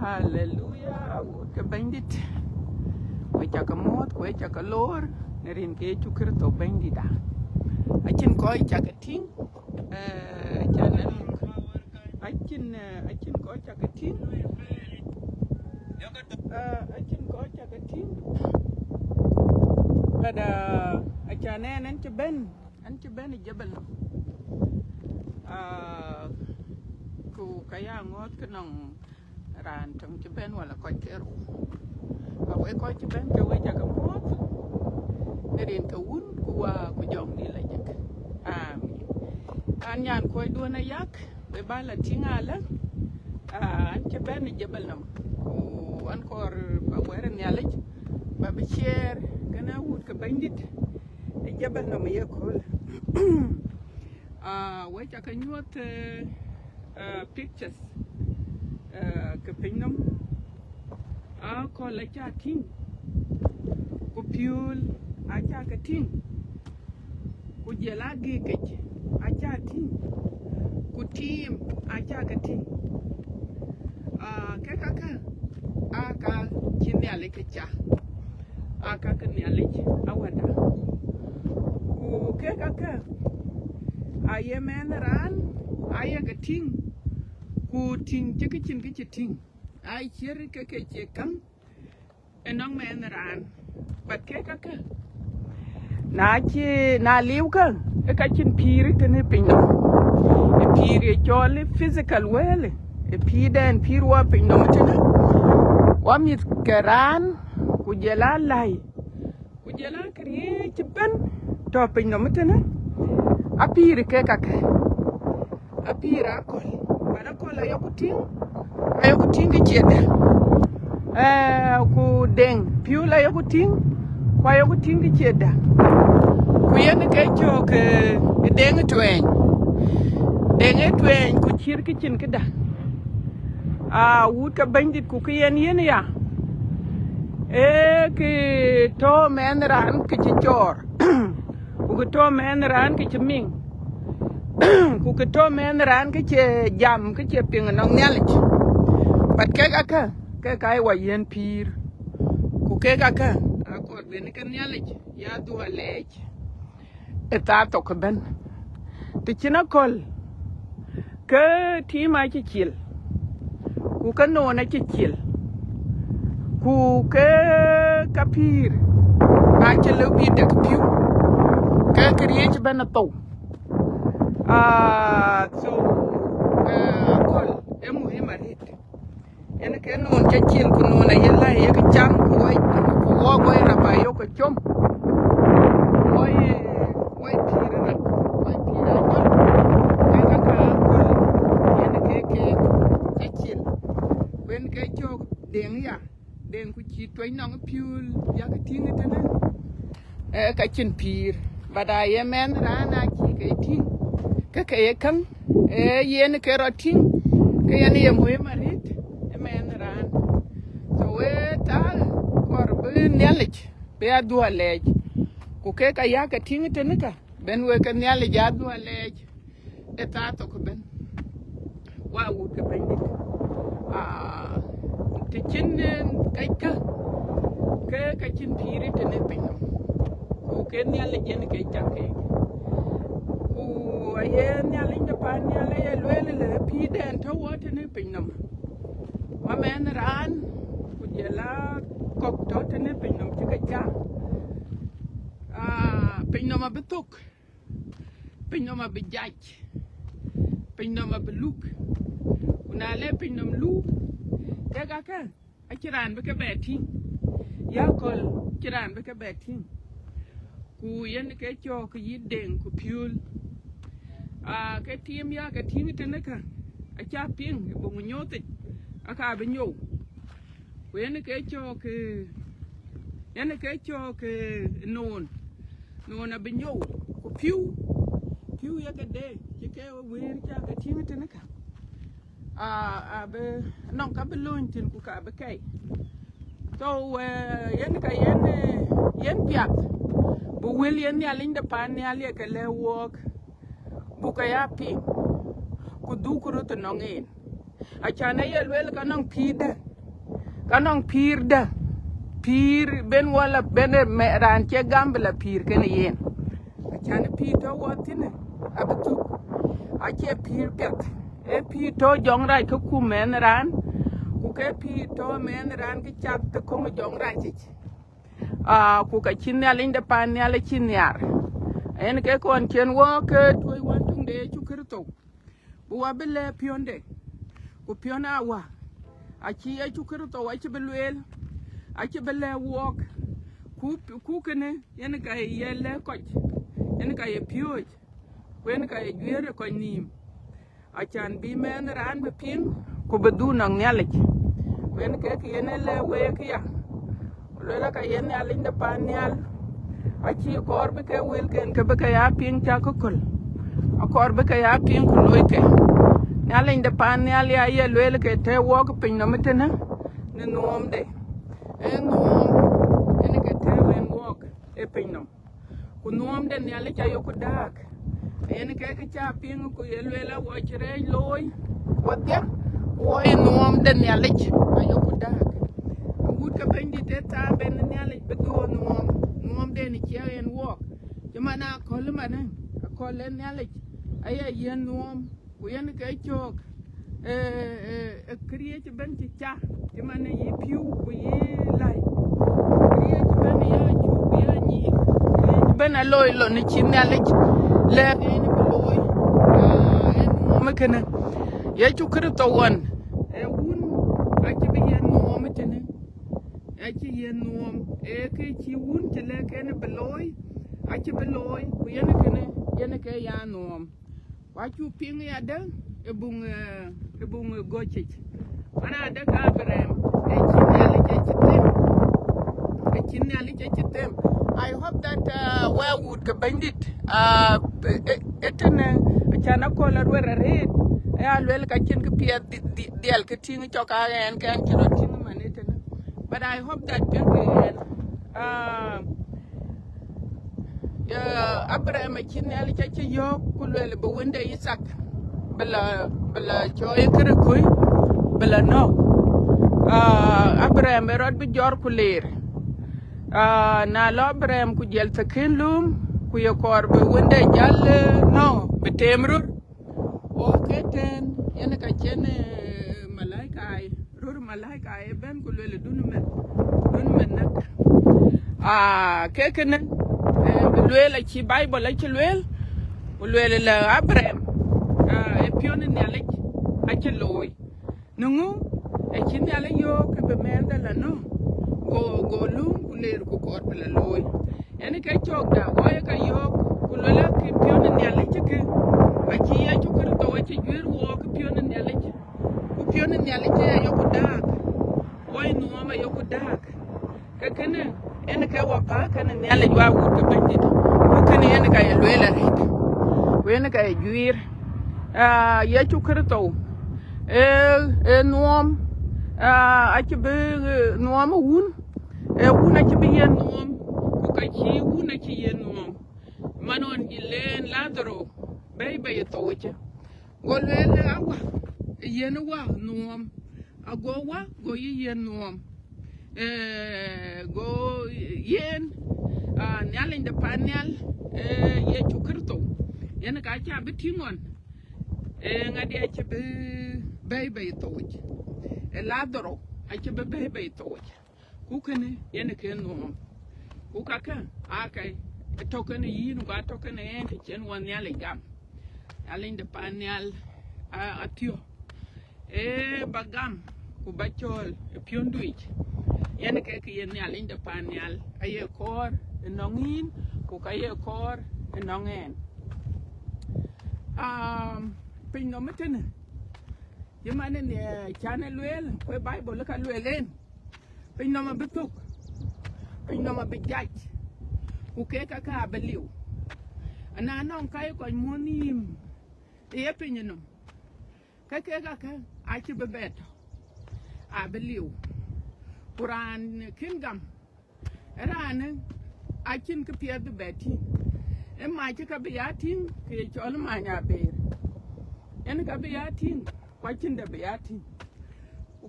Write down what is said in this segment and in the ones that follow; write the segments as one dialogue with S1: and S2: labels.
S1: Hallelujah. Ke bandit. We chaka mot, we chaka lor. Nerin ke chukir to bandita. Achin koi chaka ting. Channel. Achin koi chaka ting. Achin koi chaka ting. But achane anche ben jabal. Ku kaya ngot kanong ran trong ben wala koi kero. We koi ben ke we chaka mot. Nerin ka un ku jong di la jak. An yan koi duana yak. We bala tingala. Anche ben jabal nam. An kor ba wera nyalaj. Ba be share kana wut ka bandit. Jabal nam yakol. We chaka nyot pictures. Ka pinnam. Ko la cha ting. Ku piul acha ka ting. Ku jela gi kech acha ting. Ku team acha ka ting. Ke kaka aka kinyale kecha. Aka kinyale awada. Ku ke kaka aye men ran aye ka ting. Ku ting chekichin kichiting. Ai chiri ke chekam enong men ran. But ke kaka na liu ka e kachin piri tene pinno. E piri chole physical well. E piden pirwa pinno mutene. Wamit keran kujela lai. Kujela kriye chipen to pinno mutene. A piri ke kaka. A piri akol. Banakol ayokuting chede. Ku deng piula ayokuting. Kwa ayokuting chede. Kuyene ke chok deng twen. Deng twen ku chir kichin kida. Wut ka bandit ku yen ya. Ki to men ran ki chor. Ku to men ran ki ming. Ku to men ran ki jam ki ping nong nyalich. But ke ka wa yen pir. Ku ke ka akor ben kan nyalich ya duwa lech. Eta to ka ben. Ti china kol. Ke ti ma ki chil. Ku ka no na ki chil. Ku ke kapir. A chelo bi de piu. Ke kriye ben to. So kol emu himarit. Ene ke no ke chil ku no na yella ye ke cham ku wo na ba yo ko chom. Oi pir na. Oi pir na. Ka kol ene ke chil. Wen ke chok deng ya. Deng ku chi toy nong piul ya ka tinga tene. Ka chin pir. Bada ye men rana ki ke ting. Ka ye kam yen ke roting. Ke yen ye mu marit. Men ran. So we ta kor be nyalich. Be adua lej. Ku ke ka ya ka tinga tene ka. Ben we ka nyalich adua lej. Eta to ko ben. Wa wu ka bandit. Ti chin kai ka chin piri tene pinno. Ku ke nyalich yen ke chake. Ku aye nyalich da pan nyale lwele le piden to wote ne pinno. Ma men ran ku jela kok to tene pinno chika cha. Pinno ma betuk. Pinno ma bijaj. Pinno ma beluk. Una le pinno lu. Ke ka achiran be ke beting. Ya kol chiran be ke beting. Ku yen ke cho ku yideng ku piul. Ke tim ya ke ting tene ka. Acha ping bo nyote. Aka be nyo. Ku yen ke cho ke non. Non be nyo. Ku piu ya ke de. Ke wir cha ke ting tene ka. Be non ka be luntin ku ka be kai. So yen piat. Bu wil yen ya linda pan ya le ka le wok. Bu ka ya pi. Ku du ku ro to nongin. Achana ye wel ka nong pide. kanong pir da pir ben wala ben me ran che gambla pir ken yen chan pir to wotine abetu a che pir pet e pir to jong rai ko ku men ran ku ke pir to men ran ki chat ko jong rai chi ku ka chin ya linde pan ya le chin yar en ke kon chen wo ke toy wan tung de chu kirto bu wa bele pionde ku piona wa a chi e chu kirto wa chi belwel a chi bele wok ku kene yen ka yele ko yen ka ye pioj wen ka ye jwere ko nim a chan bi men ran be pin ku bedu nang nyale wen ke yen le we ke ya le ka yen ya linde pan yal a chi kor be ke wel ken ke be ka ya pin cha ko kol a kor be ka ya pin ku loy ke nyale inde pan yal ya ye le ke te wo ko pin no metena ne nom de en nom en ke te wen wo e pin no ku nom de nyale cha yo ku dak en ke cha pin ku ye le wo chre loy wo de wo e nom de nyale cha yo ku dak would ka bendi te ta ben nyale be do nom de ni che en wo jamana kol mana kol nyale aya yen nom ku yen ke chok kriye ci ben ci cha jamana yi piu ku yi lai kriye ci ben ya chu ku ya ni kriye ci ben aloy lo ni ci nyale le ni be loy en nom kana ya chu krito won e wun a ci be yen nom tene achi yen nom e ke chi wun te le ken beloy achi beloy ku yen ke ya nom wa chu ping ya da e bung gochi ana da ka brem e chi nyale che tem I hope that where would ka bandit etene chana ko la wera red ya lwel ka chin ke pia dial ke ting cho ka en kan chiro ting manetene. But I hope that people Abraham Chinelli Chachi Yo Kulwell Bewinde Isak Bella Joy Kirikui Bella no Abraham Rod be Jor Kulir na lo Abraham Kujel Takinlum Kuyakor Bewinde Jal no Betemru o Keten Yanaka Chene Malaika Rur Malaika Ben Kulwell Dunumen nak kekene belwel ci bible ci lwel la Abraham e pione ne ale a ci loy nungu e ci ne ale yo ke be menda la no go lum kuler ku ko la loy ene ke chokda waye ka yo kulwel ke pione ne ale ci ke a ci ya ci ko to ci jwer wo ke pione ne ale ku pione ne ale ci yo ku dak way no ma yo ku dak kene ene ka wapa kana ne ala jwa wut ka bandit ko kene ene ka yelwela rek ko ene ka juir ya chu krito nom a ci be nom wun wun a ci be yen nom ko ka ci wun a ci yen nom manon gilen ladro bay toche golwela awa yen wa nom ago wa go yen nom go yen nyal inde panel ye chukrto yen ka cha bitingon ngadi a che bay toj ladro a che bay toj ku kene yen ken no ku kaka akai tokene yin ga tokene en chen wan nyal gam nyal inde panel atio bagam ku bachol pionduich yen ke yen nyal inde panel aye kor nongin ku kaye kor nongen pin no metene yemane ne channel wel ko bible ka lwelen pin no ma bituk pin no ma bijaj ku ke ka beliu ana non kai ko monim e pin no ka a ci bebeto a beliu Quran kingdom ran a kin ka pia de beti e ma ci ka biatin ke chol ma nya ber en ka biatin kwa kin da biatin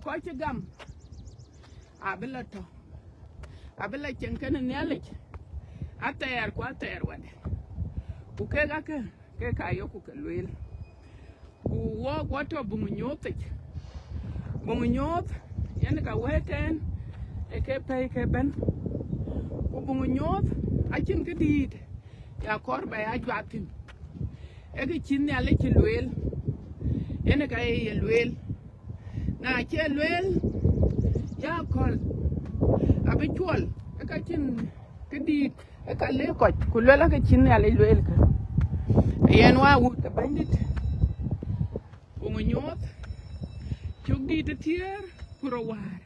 S1: ko ci gam abela to abela chen kan ne alek ater kwa ter wade ku ke ga ke ka yo ku ke lwel ku wo wato bungunyot yen ka weten e ke pe ke ben ku bungunyot a chin ke dit ya kor ba ya jwatin e ke chin ne alek lwel yen ka ye lwel na che lwel ya kol abichol e ka chin ke dit e ka le ko ku lwela ke chin ne alek lwel ka yen wa wut ka bandit bungunyot chuk dit tier kuro war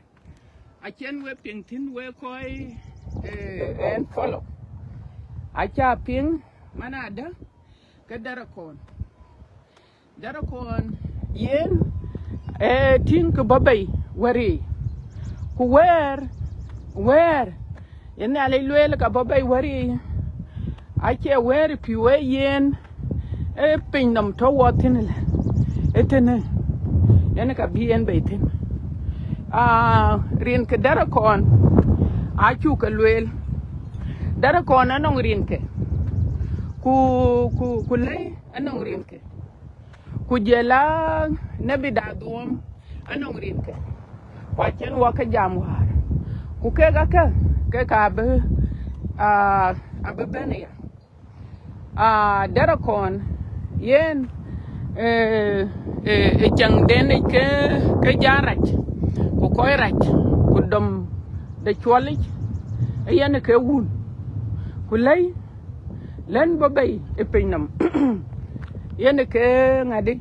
S1: a chen we ping tin we koi en follow a cha ping manada ka darakon yen tin ko babay wari ku wer yen ale lwel ka babay wari a che wer pi we yen pin nam to wotin le etene yen ka bien beitin rin ke darakon a chu ka lwel darakon anong rin ke ku lay anong rin ke ku jela nabi da duom anong rin ke wa chen wa ka jam war ku ke ga ke ka be benia darakon yen chang den ke jarach ku koy rach ku dom de chwalich yen ke wun ku lay len babay e pinam yen ke ngadi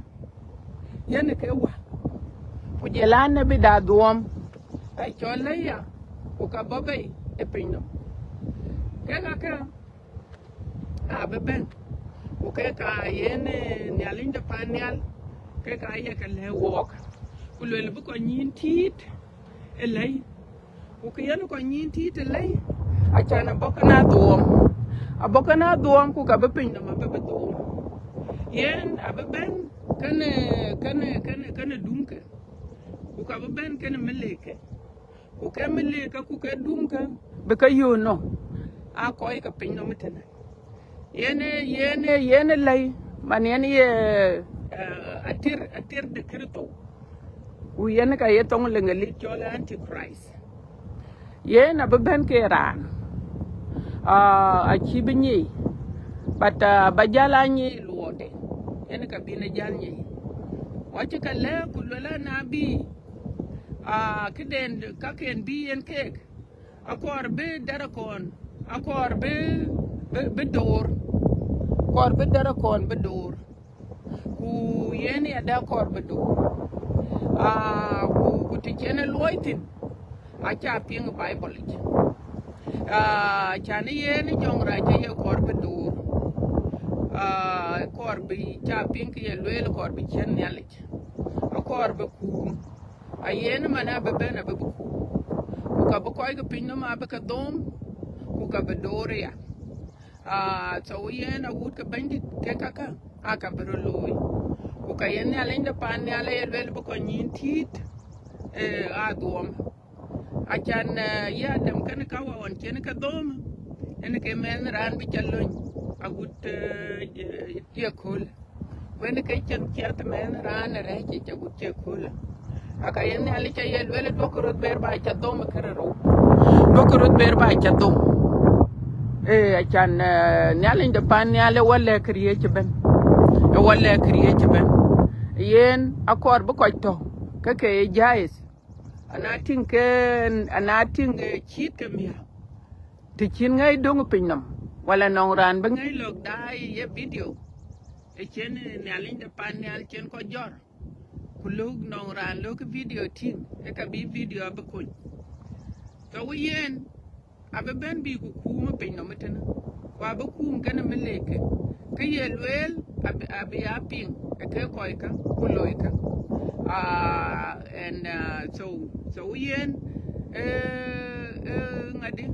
S1: yen ke wa ku jelane bi da duom ay cholaya ku ka babay e pinam ke abeben ku ke ka yen nyalinda panyal ke ka ye ke le wok ku le bu ko nyin tit elay ku ke yen ko nyin tit elay a chana bokana duom ku ka be pinam be duom yen abeben kana dunke ku ka ben kana meleke ku ka meleke ku ka dunke be ka yuno a koy ka pinno mitene yene lay man yene ye atir de krito u yene ka yetong le ngali chola antichrist yene abeben ke ran a chibinyi bata bajala nyi luode yen ka bine jalnye wache ka le kulala nabi kiden ka ken bi en kek akor be darakon akor be dor kor be darakon be dor ku yen ya da kor be dor ku tikene loitin acha ping bible chane yen jongra che ye kor be dor kor bi cha pink ye lwel kor bi chen nyalich a kor be kum a yen mana be bena be ku ka be koy ga pinno ma be ka dom ku ka be dore ya so yen a wut ka bandit ke ka aka be loy ku ka yen nyalen da pan nyale ye lwel be ko nyin tit a dom a chan ya dem kan ka won chen ka dom en ke men ran bi chalon agut ye kul when ke chen chat men ran re che agut che kul aka yen ali che yel wele dokorot ber ba cha dom kerero dokorot ber ba cha dom achan nyalin de pan nyale wala kriye che ben yen akor bu ko to ke jais anatin chit ke mia ti chin ngai dong pinam wala nong ran ba ngay log dai ye video e chen nyalin de pan nyal chen ko jor ku log nong ran log video tin e ka bi video ba kun to yen abe ben bi ku kuma pinam tena wa ba kum kana meleke ke ye lwel abe ya ping e ke koika ku loika and so yen ngadi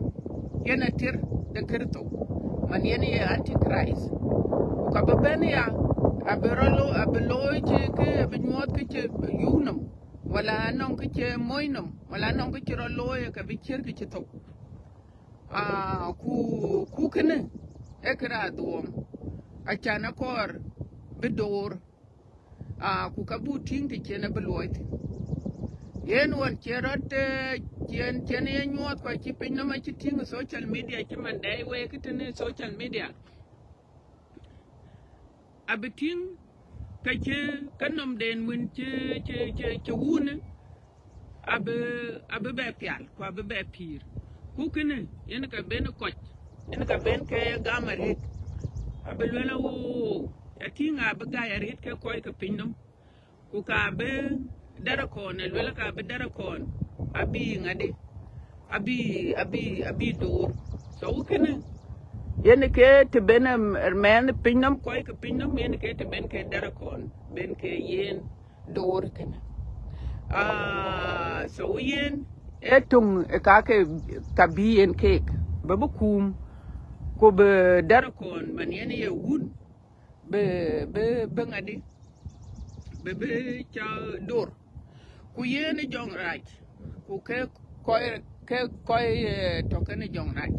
S1: yen atir de kerto man yen ye antichrist ka be ben ya abelo che ke be nyot ke che yunam wala non ke che moinom wala non ke chiro loye ka bi cher ke to ku kene ekra dom a chana kor bedor ku kabuting ti chena beloit yen won cherot chen ye nyot ko chi pin no ma chi ting social media chi man dai we kitene social media abiting ka che kanom den win che wune abe be pial ko abe be pir ku kene yen ka ben koch yen ka ben ke gamarit abe lela wo yatinga abe ga yarit ke ko ka pinnum ku ka be dara kon lela ka be dara kon abi ngade abi dor so kene yen ke te ben men pinnum ko ka pinnum yen ke te ben ke dara kon ben ke yen dor kene so yen etung ka kabi en cake babu kum ko be darakon man yen ye wun be ngadi be cha dor ku yen jong raj ku ke koy to ken jong raj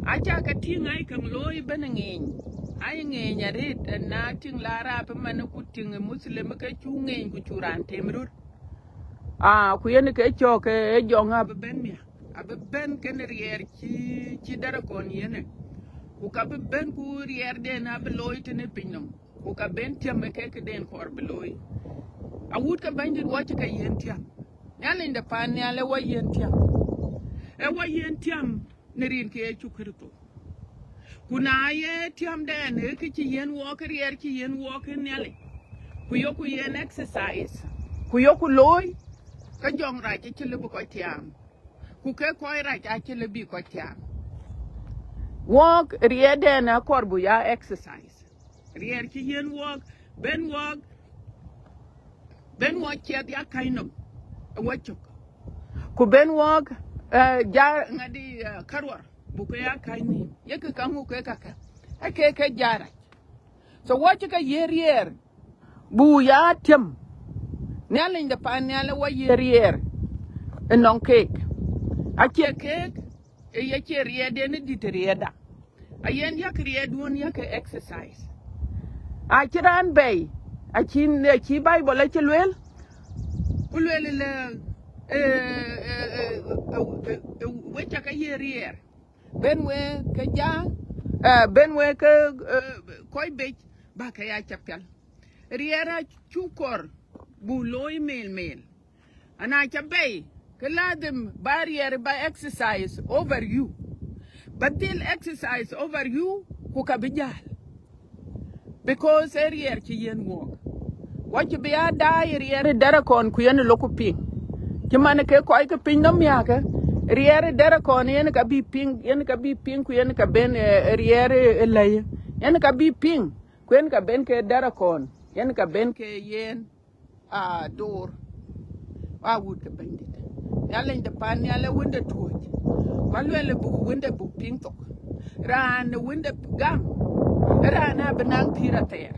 S1: acha ka tingai kan loy ben ngin ay ngin yarit na ting lara pe man ku ting muslim ka chu ngin ku churan temrut ku yen ke cho ke jonga be ben mi abe ben ken rier ci dara kon yene ku ka be ben ku rier de na be loy tene pinom ku ka ben tiam ke den kor be loy a wut ka banjir wacha ka yen tiam nyale inde pan nyale wa yen tiam wa yen tiam ne rin ke chukrito kuna ye tiam de ne ke ci yen wo ke rier ci yen wo ke nyale ku yo ku yen exercise ku yo ku loy ka jong ra ci le bu ko tiam ku ke ko ra ci le bi ko tiam walk riede na korbu ya exercise rier ci yen walk ben ci ya kainum waccu ku ben walk ja ngadi karwar bu ko ya kaini yake kangu ke kaka ke jara so waccu ka yer bu ya tem nyalin da pan nyala wa yer non cake cake yake riede ne diterieda ayen yak ried won yak exercise kiran bay ci bible ci lwel kulwel le wecha ka yer benwe ka ja benwe ka koy be ba ka ya chapel riera chukor bu loy mel ana chabay kaladem barrier by exercise over you but they'll exercise over you ku kabijal because area ci yen walk what you be a die area dara kon ku yen lokuping ci man ke koy ke pin nom yaka area dara kon yen ka bi ping ku yen ka ben area lay yen ka bi ping ku yen ka ben ke dara kon yen ka ben ke yen door wa wut ka bandit yalla inde pan yalla wonde tuoj walwele bu wonde bu ping tok ran wonde gam rana benang pira ter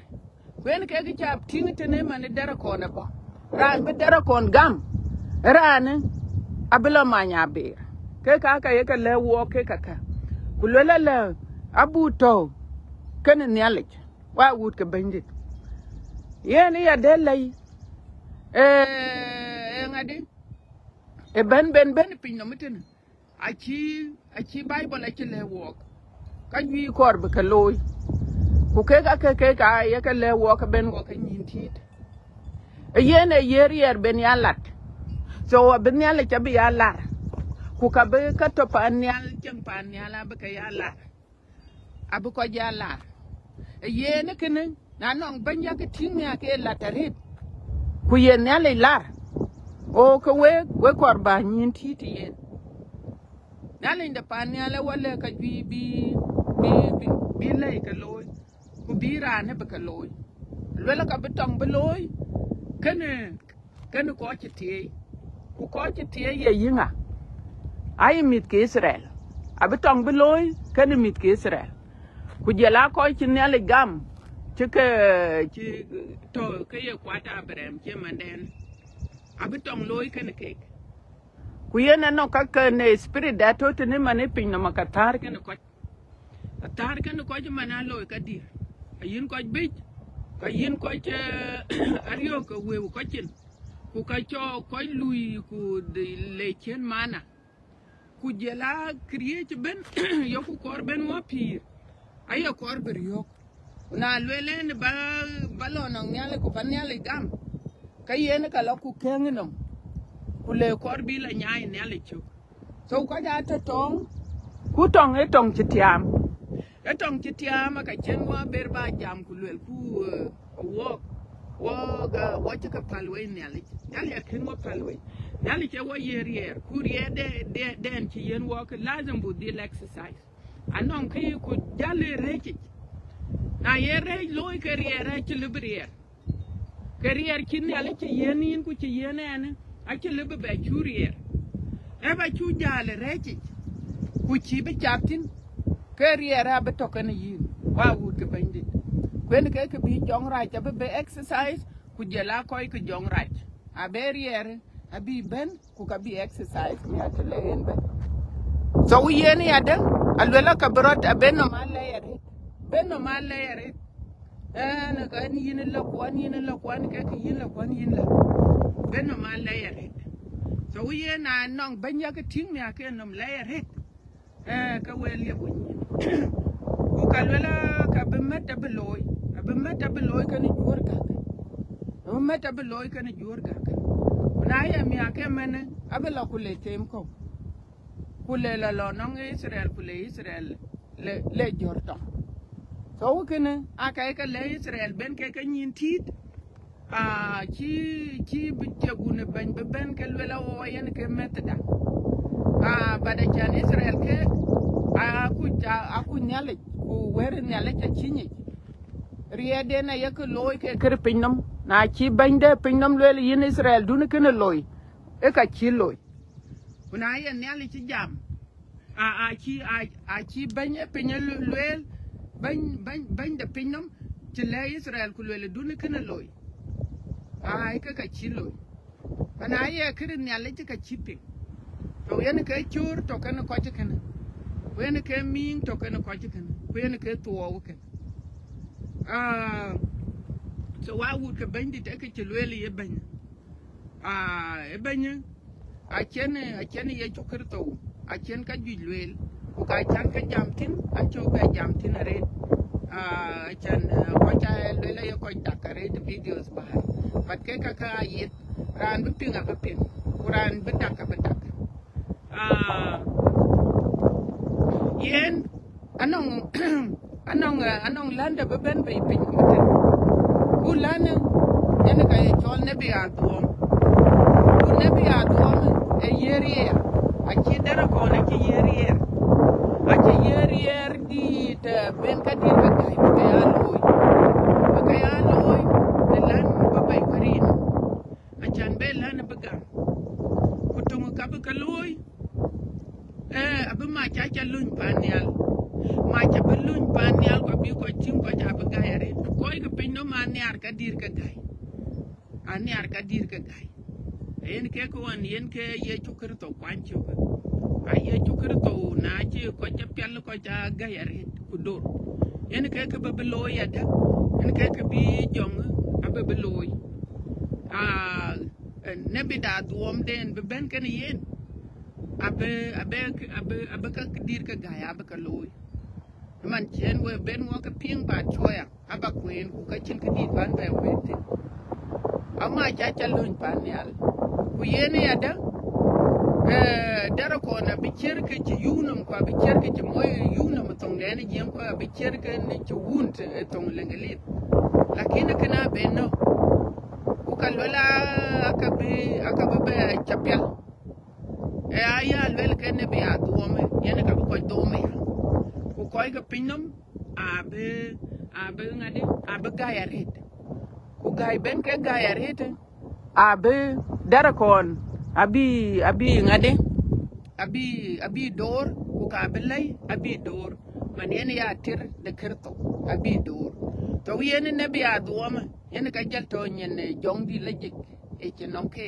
S1: wen ke gi chap tingtene man dara kon ba ran be dara kon gam ran abla manya bir ke ka ye ka le wo ke ka kulwele le abuto ken nyalek wa wut ka bandit yen ya delay ngadi ben pin no meten achi bible achi le walk ka wi kor be ka loy ku ke ka ye ka le walk ben walk nyin tit yene yer ben ya lat so ben ya le chabi ya lar ku ka be ka to pan yal chem pan yala be ka ya lar abu ko ja lar yene kene na non ban ya ke tin ya ke latarit ku yen ya le lar o ka we kor ba nyin titi yen nale inda pan yala wala ka bi lay ka loy ku bi rane ba ka loy wala ka betong ba loy kene ko tie ku ko tie ye yinga ay mit ke Israel abetong ba loy kene mit ke Israel ku jela ko ci nele gam ci to ke ye kwata Abraham ci manden abitong loy ken ke ku yena no ka ne spirit da to ne mane pin no makatar ken ko tar ken ko mana loy ka dir ayin ko bi ka yin ko che ariyo ko we ko chin ku ka cho ko lui ku de le chen mana ku jela create ben yo ku kor ben mo pir ayo kor ber yo na lwele ne ba no nyale ku ban nyale gam ka yen ka lo ku kenginom ku le kor bi la nyai nyale chu so ka ja ta tong ku tong e tong chitiam ka chen wa ber ba jam ku lwel ku wo ka palwe nyale ken wo palwe nyale che wo yer ku de den chi yen wo ka lazim bu di exercise anon ki ku jale reki na yere loy career ci librier career kin yalla ci yenin ku ci yenen a ci libe be curier e ba ci jale reki ku ci be captain career a be token yin wa wut ke bandi kwen ke bi jong ra ca be exercise ku jela koy ku jong ra a barrier a bi ben ku ka bi exercise mi atele en be so yen ya de alwela ka brot a ben no mal yare na ka ni yin la kwan ke yin la ben no mal yare so yen na nong ben ya ke ting ya ke nom la yare ka wel ya bu ku ka lwela ka be mata beloy ka ni jor ka na ya mi ake mene abela ku le tem ko ku le la lo nong Israel ku le Israel le jordan so kene aka ka le Israel ben ke nyin tit ci bi tegune ban be ben ke le o yen ke metda bada jan Israel ke aku nyale ku wer nyale ca cinyi riede na yak loy ke ker pinnam na ci bande pinnam le yin Israel dun kene loy e ka ci loy kuna yen nyale ci jam ci banye pinnal lel bañ da pinnam ci le Israel ku le dun kene loy ay ka ci loy kana ye ker nyale ci ka ci pin to yen ke chur to kene ko ci kene wen ke min to kene ko ci kene wen ke to ken so wa wut ke bandi te ke ci lele ye bañ e bañ a chen ye chukir to a chen ka ju lel ku ka chan ka jamtin a cho be jamtin re chen ko cha lele ye ko dakare de videos ba pat ke ka yit ran bi pinga ba pin kuran bi dakka yen anong landa be ben be pin mate ku lana ene ka chol ne bi adom ku ne bi adom e yerier a ci dara ko ne ci yerier a ci yerier di te ben ka di be kay be ya loy de lan ba bay warin a chan be lan be gam ku tumu ka be ka loy abu ma cha luñ panial ma cha luñ panial ko bi ko tim ko cha ba gayare ko ga pin no ma niar ka dir ka gay aniar ka dir ka gay en ke ko an yen ke ye chukir to kwancho ka ye chukir to na ci ko cha pel ko cha gayare ku do en ke ba beloy ya da en ke bi jong abe beloy ne bi da duom den be ben ken yen abe ka dir ka gaya abe ka loy man chen we ben mo ka ping ba choya aba kwen ku ka chin ka dit ban ba wete ama cha luñ panial ku yene ya da dara ko na bi cher ke ci yunum ko bi cher ke ci moy yunum tong den jiem ko bi cher ke ne ci wunt tong lengelit lakini kana benno ku ka lola aka be chapel aya lel kene be adome yene ka ko dome ku koy ga pinnam abe ngade abe gayaret ku gay ben ke gayaret abe darakon abi ngade abi dor ku ka be lay abi dor man yene ya tir de kerto abi dor to yene ne be adome yene ka jalto nyene jongdi lejik e ci nonke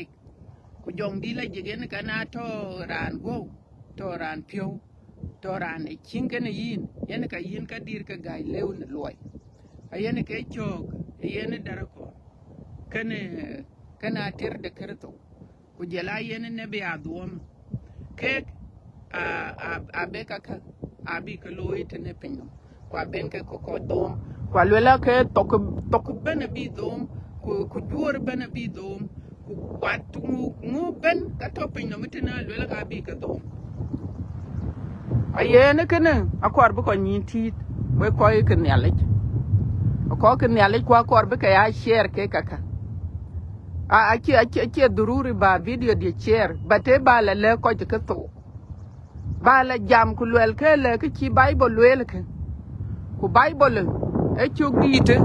S1: ku jong di la jigen kana to ran go to ran pio to ran e kingene yen ka yin ka dir ka gai lew na loy ayen ke chok yen darako kana tir de kerto ku jela yen ne be adum ke a be ka abi ka loy tene pinno kwa ben ke ko dom kwa lela ke tok ben bi dom ku jor ben bi dom ku kwat mu ben ka to pinno mitena lela ka bi ka dom ayene kene akwar bu ko nyinti we ko ke nyale ko ke nyale kwa kwar bu ka ya share ke kaka a dururi ba video di share bate ba la le ko ke to ba la jam ku lel ke le ke ci bible lel ke ku bible e chogdite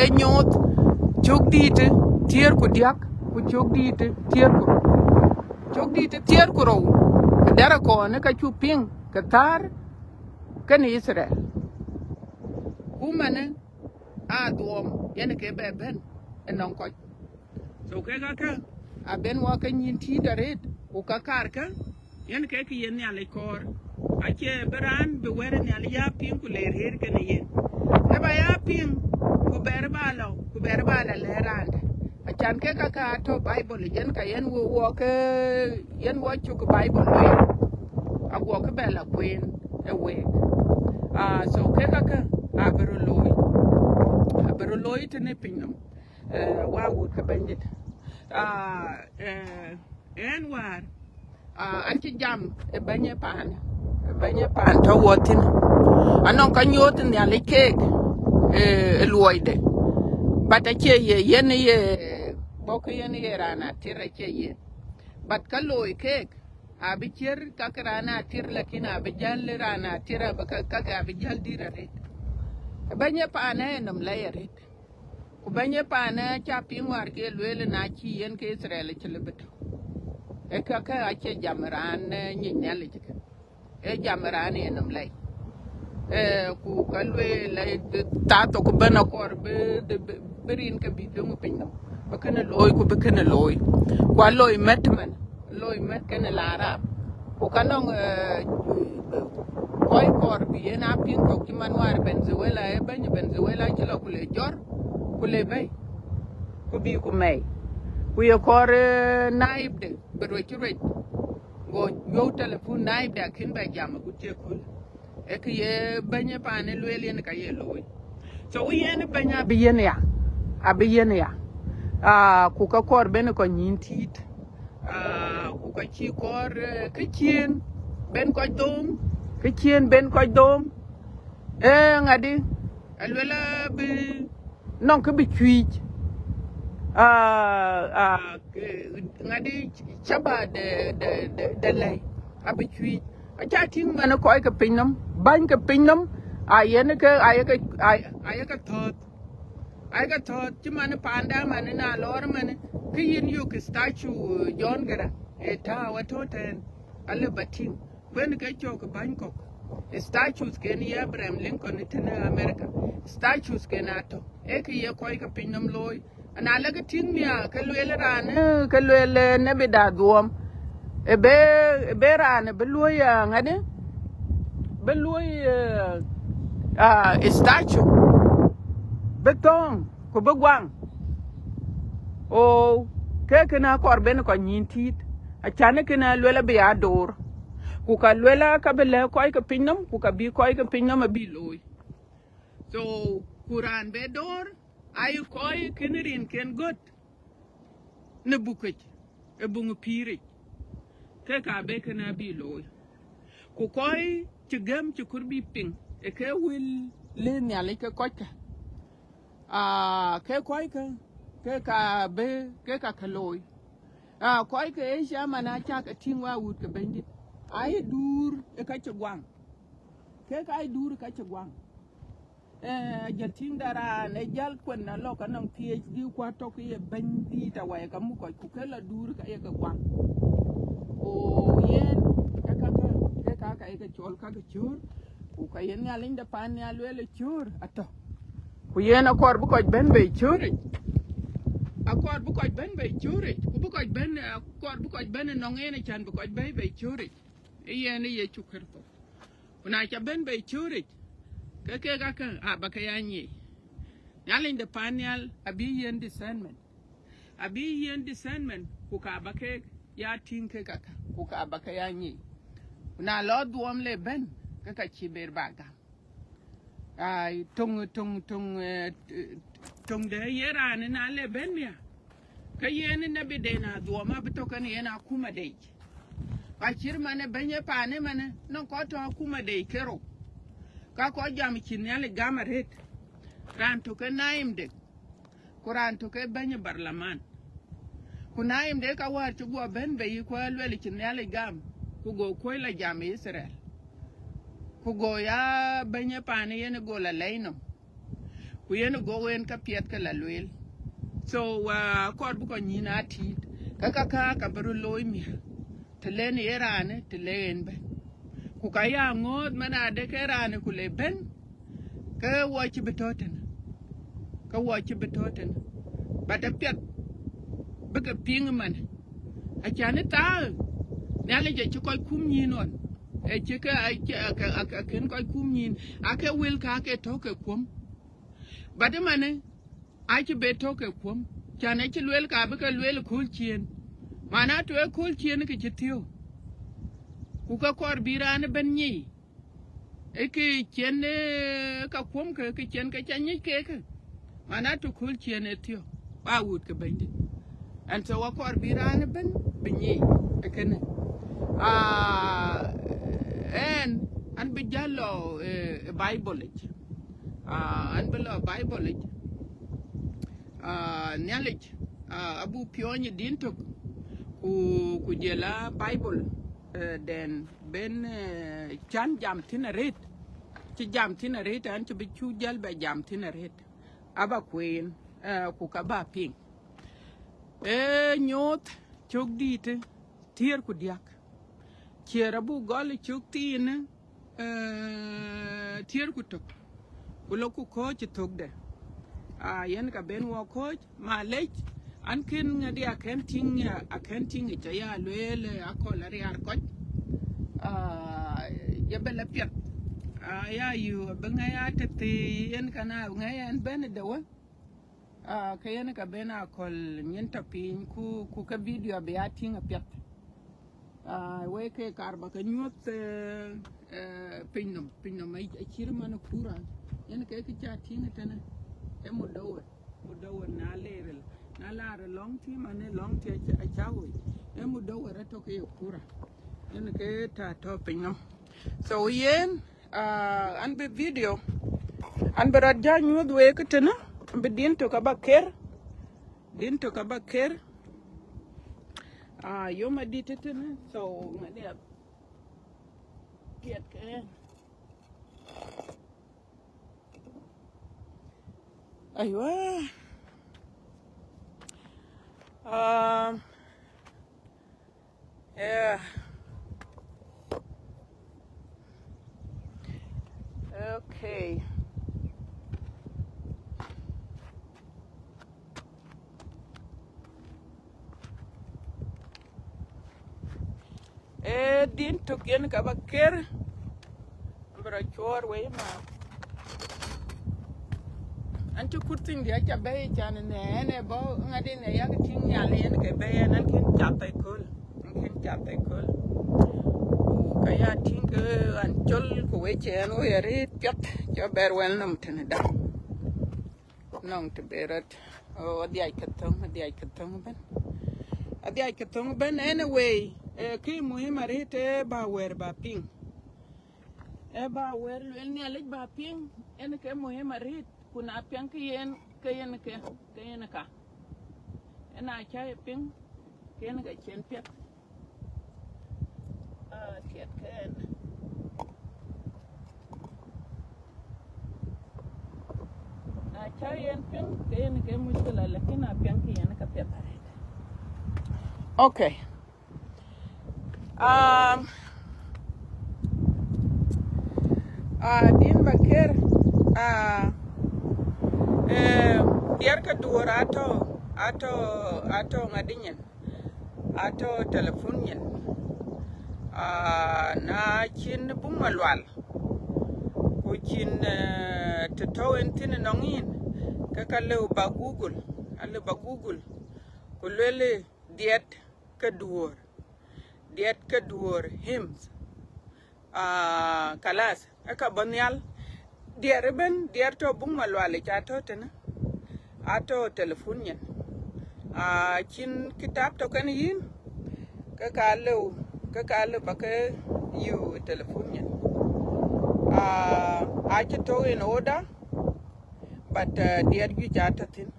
S1: e nyot chogdite tier ku diak ku chogdite tier ku ro dara ko ne ka chu ping ka tar kan Israel ku mane a dom yen ke ben enon ko so ke ka a ben wa kan yin ti daret ku ka kar ka yen ke yen ya le kor a che bran be were ne ya ping ku le her ke ne yen e ba ya ping ku ber ba la le rande a chan ke ka to bible yen ka yen wo ke yen wo chu ku bible a go ke bela queen e we so ke ka a bero loy te ne pinam wa wo ka bandit en war anti jam e banye pan to wotin anon ka nyot ne ale kek e loide bata che yen ye boko yen ye rana tira che ye bat ka loy kek abi cher ka rana tir lakina abi jal rana tira baka ka abi jal dirare banye pan e nam layere ku banye pan cha pingwar ke lwele na chi yen ke Israel chilibet e ka ache jamran nyinyale jike e jamran e nam lay ku kalwe lay tato ku bana kor be berin ka bi dungu pinnam bakana loy kwa loy metman loy met kana larab ku kanong koy kor bi ena pin ko ki manwar Venezuela e banye Venezuela chilo kule jor kule bay ku bi ku may ku ye kor naib de bero chire go yo telefon naib de kin ba jam ku te kul e ke ye banye pane lwele ne ka ye loy so we yen banya bi yen ya ku ka kor ben ko nyintit ku ka chi kor ke chien ben ko dom ngadi alwela bi non ke bi chuij ngadi chaba de lay abi chuij a cha ting man ko ke pinnam ban ke pinnam ayene ke ayaka thot ci man panda man na lor man ke yin yu ke statue John gara eta watoten alle batin ben ke chok Bangkok statues ke ni Abraham Lincoln tene America statues ke nato e ke ye koy ke pinnam loy ana la ke ting mia ke lele ran ke lele ne be da duom e be ran be loy ngade be loy statue betong ko begwang o ke na kor ben ko nyintit a chane ke na lwela be ador ku ka lwela ka bele ko ka pinnam ku ka bi ko ka pinnam bi loy so kuran be dor ay ko kenirin ken got ne bukej e bungu pire ke ka be ke na bi loy ku koy ci gem ci kurbi ping e ke wil le nyale ke koka ke koy ke ka be ke ka kaloy koy ke e shama na cha ka tingwa wut ke bandit ay dur e ka ci gwang ke ka ay dur ka ci gwang jatin dara ne jal kon na lo ka nang PhD kwa to ke bandi ta wa ka mu ko ku ke la dur ka e ka gwang o yen ka e chol ka chur ku ka yen ya linda pan ya le chur ato ku yen a kor bu ko ben be chur akor bu ko ben be chore ku bu ko ben akor bu ko ben no ngene chan bu ko be chore yene ye chukerto kuna cha ben be chore ke ga kan abaka yanyi yalin da panial abi yen discernment ku ka bake ya tinke kaka ku ka baka yanyi kuna lord wom le ben kaka chiber baga ai tung de yera ne na le ben ya ka yen ne be de na duoma bitoka ne yana kuma dai ka chirma ne benye pane mane non ko to kuma dai kero ka ko jam chinyale gamaret ran to ke naim de kuran to ke benye barlaman ku naim de ka war to go ben be ko lweli chinyale gam ku go ko la jam Israel ku go ya benye pane yen go la leino ku yen go wen ka piet ka la lwel so ko bu ko nyina ti ka bru loy mi te len yerane te len be ku ka ya ngod mana de ke rane ku le ben ka wo ci betoten ba da piet be ka ping man a chane ta nale je ci koy kum nyi non e ci ka a ken koy kum nyi ake wil ka ke to ke kum ba de mane a ci be to ke kum chane ci lwel ka be ka lwel kul chien mana to e kul chien ke ci tiyo ku ka kor birane ben nyi e ke chien ka kum ke chien ka chanyi ke mana to kul chien e tiyo ba wut ke bende and so wa kor birane ben binyi e kene en an bi jallo bible an bi lo bible nyalej abu pionyi dintok ku jela bible den ben chan jam tinaret ci jam tinaret an ci bi chu jal be jam tinaret aba queen ku ka ba ping nyot chok dite tier ku diak chiera bu gol chok tine tier ku tok ku lo ku ko ci tok de yen ka ben wo ko ma lech an kin ngadi akenting cha ya lele akola ri ar ko ya bela piet ya yu benga ya tete yen kana ngayan ben de wa ka yen ka ben akol nyenta pin ku ka video be atinga piet we ke karba ka nyot pinom ai chirma na kura yen ke cha tinga tana e mo dawo na lerel na lara long ti mane long ti a chawo e mo dawo to ke kura yen ke ta to pinom so yen an be video an be radja nyod we ke tana be din to ka baker yo ma di tetene so ngade piet ke aywa yeah okay din to ken ka baker ambra chor we ma antu kutin dia cha be chan ne bo ngadi ne ya tin ya le ke be nan ken chap pe kol ka ya tin ke an chol ko we chen o yare pyat cho ber wel nam tene da nong te berat o dia katong ben anyway ki muhim arite ba wer ba ping ba wer ni alej ba ping en ke muhim arit kuna piang ke yen ka ena cha ping ken ga chen pet tiet ken a cha yen ping ken ke mushkila lakin a piang ke yen ka pet arit okay din baker diar ka duorato ato ngadinyen ato telefonyen na chin bumalwal ku chin to towen tin nongin ka le ba google ale ba google ku lele diet ka duor hymns kalas aka banyal dier to bumalwal cha to tena ato telefonyen chin kitab to kan yin ka kalu ba ka yu telefonyen I to in order but diet you chatatin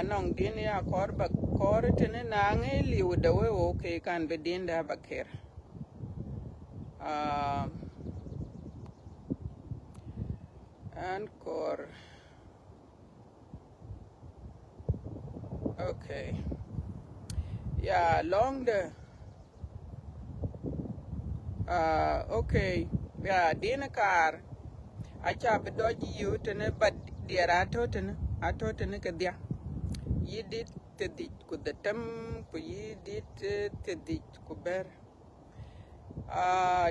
S1: nong din ya kor tin na nge liu da we okay kan be din da baker and kor okay yeah long the okay yeah din kar acha be doji yu tin but diera ato tin ka dia yidit tedit ku the tem ku yidit tedit ku ber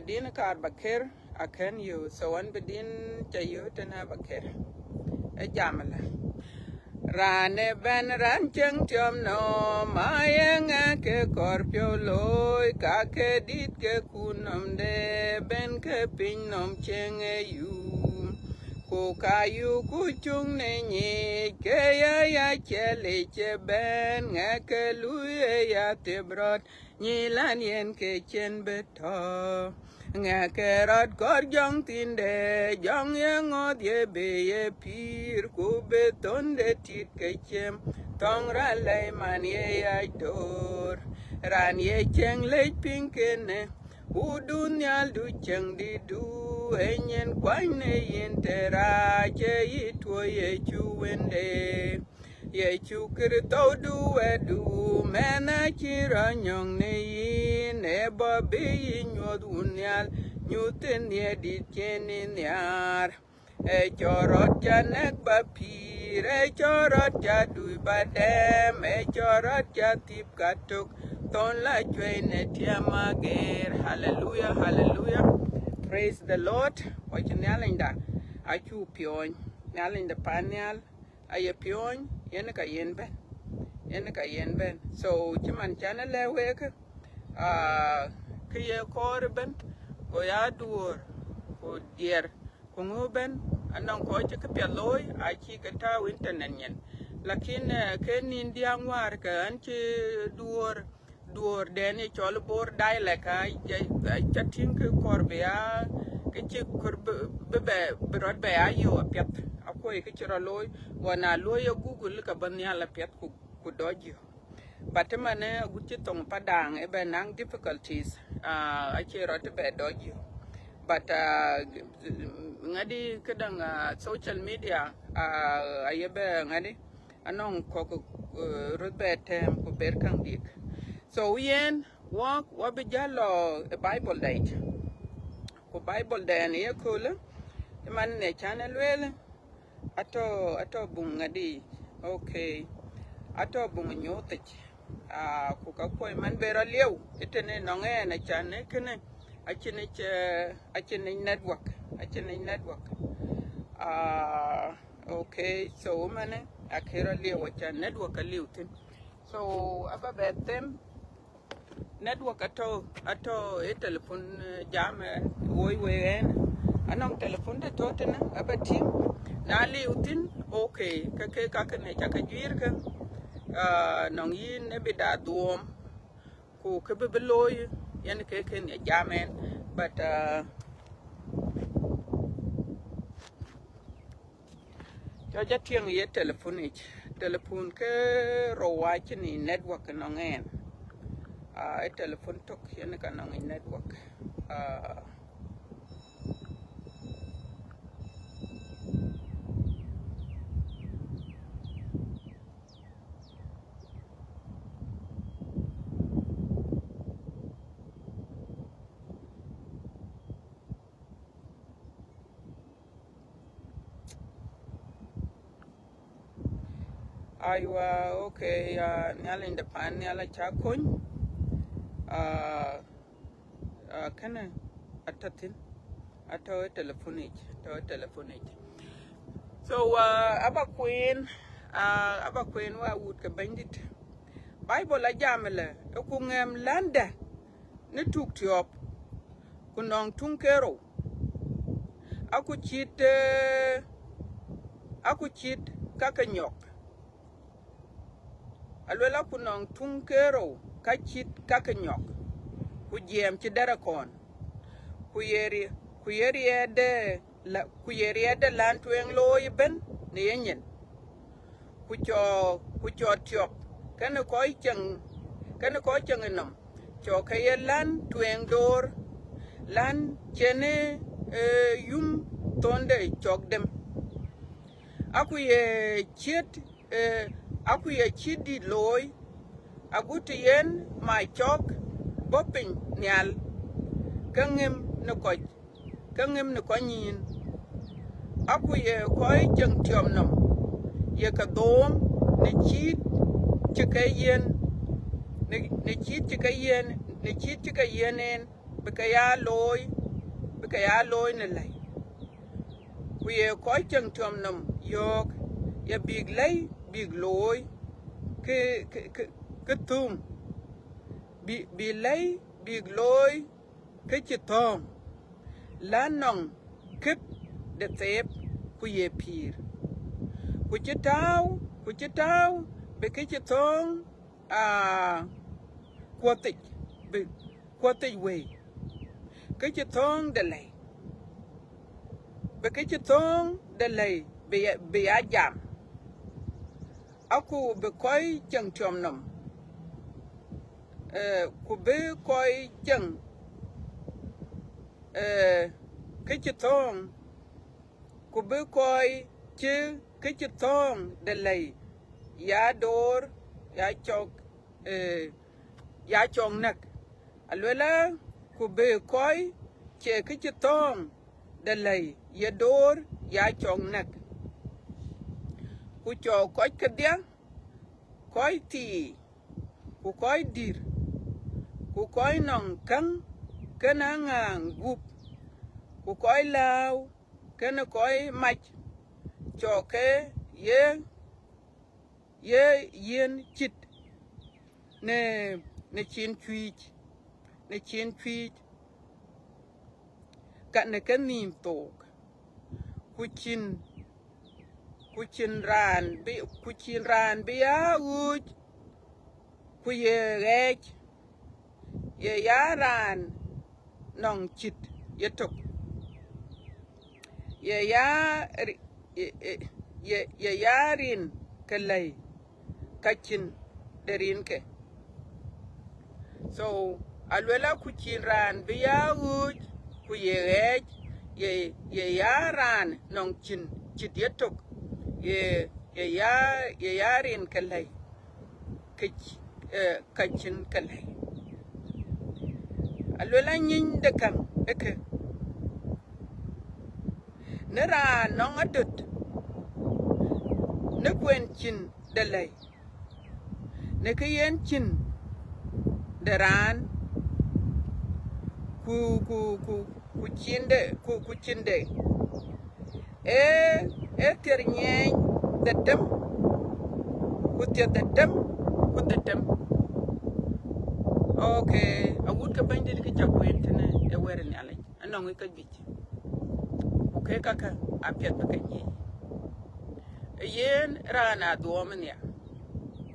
S1: din kar baker akan you so one bedin chayo tana baker e jamala rane ben ran cheng tiom no mayeng ke korpio loy ka ke dit ke kunom de ben ke pin nom cheng yu ku kayu ku chung ne ni ke ya chele che ben ke lu ya te brot ni lan yen ke chen beto nga ke rot kor jong tinde jong ye ngot ye be ye pir ku beton de tit ke chem tong ra le man ye ya dor ran ye cheng le pinkene udun yal du cheng di du enyen kwang ne yin tera che yitwo ye chuwende ye chukir to du edu mena chira nyong ne yin e bobi nyod unyal nyuten ye di cheni nyar e chorot janek bapir e chorot jadui badem e chorot jatip katuk ton la chwene tiamager hallelujah hallelujah praise the lord wachinyalinda achu pion nyalinda panyal aye pion yen ka yen ben so chiman channel wek kiye korben go ya dur ko dier ko ngoben anan ko che ka peloy a chi ka ta internet nyen lakin ken india war ka an che dur den e chol bor dialect a chatin ke korbea ke che korbe be rod be ayo pet akoy ke chro loy wana loy google ka ban ya la pet ku dojo batemane guchi tong padang e be nang difficulties a chero te be dojo but ngadi kadang social media ayebe ngadi anong ko rutbe tem ko ber kang dik so yen wa be jalo bible date ko bible day ne yakole man ne channel wel ato bung ngadi okay ato bung nyote ku ka koy man bero lew itene nonge na chane kene achine network okay so mane akira lew cha network lew tin so aba betem network ato e telephone jam woy wen anong telephone de totena aba tim na lew tin okay ka ne cha ka jwir ka nong yin ne bida duom ku ke beloy yan ke ne jamen but cho jatieng ye telephone ke rowach ni network nongen e telephone tok yan ka nong network aiwa okay nyala in the pan nyala chakun kana atatin ato telephonage so aba queen wa wood ka bandit bible la jamela ku ngem landa ne tuk tiop ku nong tunkero aku chit kaka nyok alwela ku nong tunkero ka chit kaka nyok ku jem ci darakon ku yeri ede lan tueng loy ben ne yenyen ku cho tiop kana ko chang nam cho kay lan tueng dor lan chene yum tonde chok dem aku ye chidi loy aguti yen my chok bopin nyal kangem no ko nyin aku ye koy chang tiom nam ye ka dom ne chit chikayen ne chit chikayen bikaya loy ne lai ku ye koy chang tiom nam yok ye big loy ke tum bi lay big loy ke chitong lanong kip de tep ku ye pir ku chitaw be ke chitong quotic way ke chitong de lay be ke chitong de lay be ya jam aku be koy chang tiom nam ku be koy chang ke chitong ku be koy ke chitong de lay ya dor ya chong nak alwela ku be koy che ke chitong de lay ya dor ya chong nak ku cho koy kedya koy ti ku koy dir ku koy nong kang kana ngang gup ku koy law kana koy mach cho ke yen chit ne chin twich ka ne kan nim tok ku chin ran bi ya uj ku ye gech ye yaran nong chit ye tok ye yarin kalai kachin derin ke so alwela ku chin ran bi ya uj ku ye gech ye yaran nong chit ye tok ye yarin kalai kachin kalai alwela nyin de kan eke nera nong adut ne kwen chin de lay ne kayen chin de ran ku chinde ter nyen de tem ku te de tem ku de tem okay awut ka bande ke chakwen tene e were ni alay anong ka bich okay kaka apet ba kanyi yen rana duom ne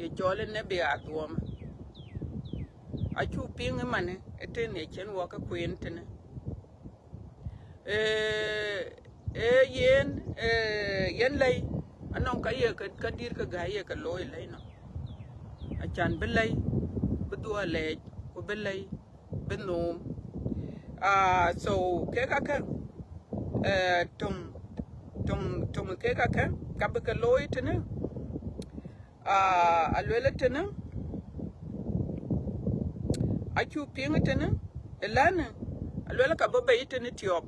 S1: e jole ne be aduom achu ping mane eten e chen wo ka kwen tene yen lay anong ka ye ka dir ka ga ye ka loy lay no achan belay bedua le ko belay benom so ke kaka tum ke kaka kabka loy tene alwela tene achu ping tene elana alwela ka baba itene tiop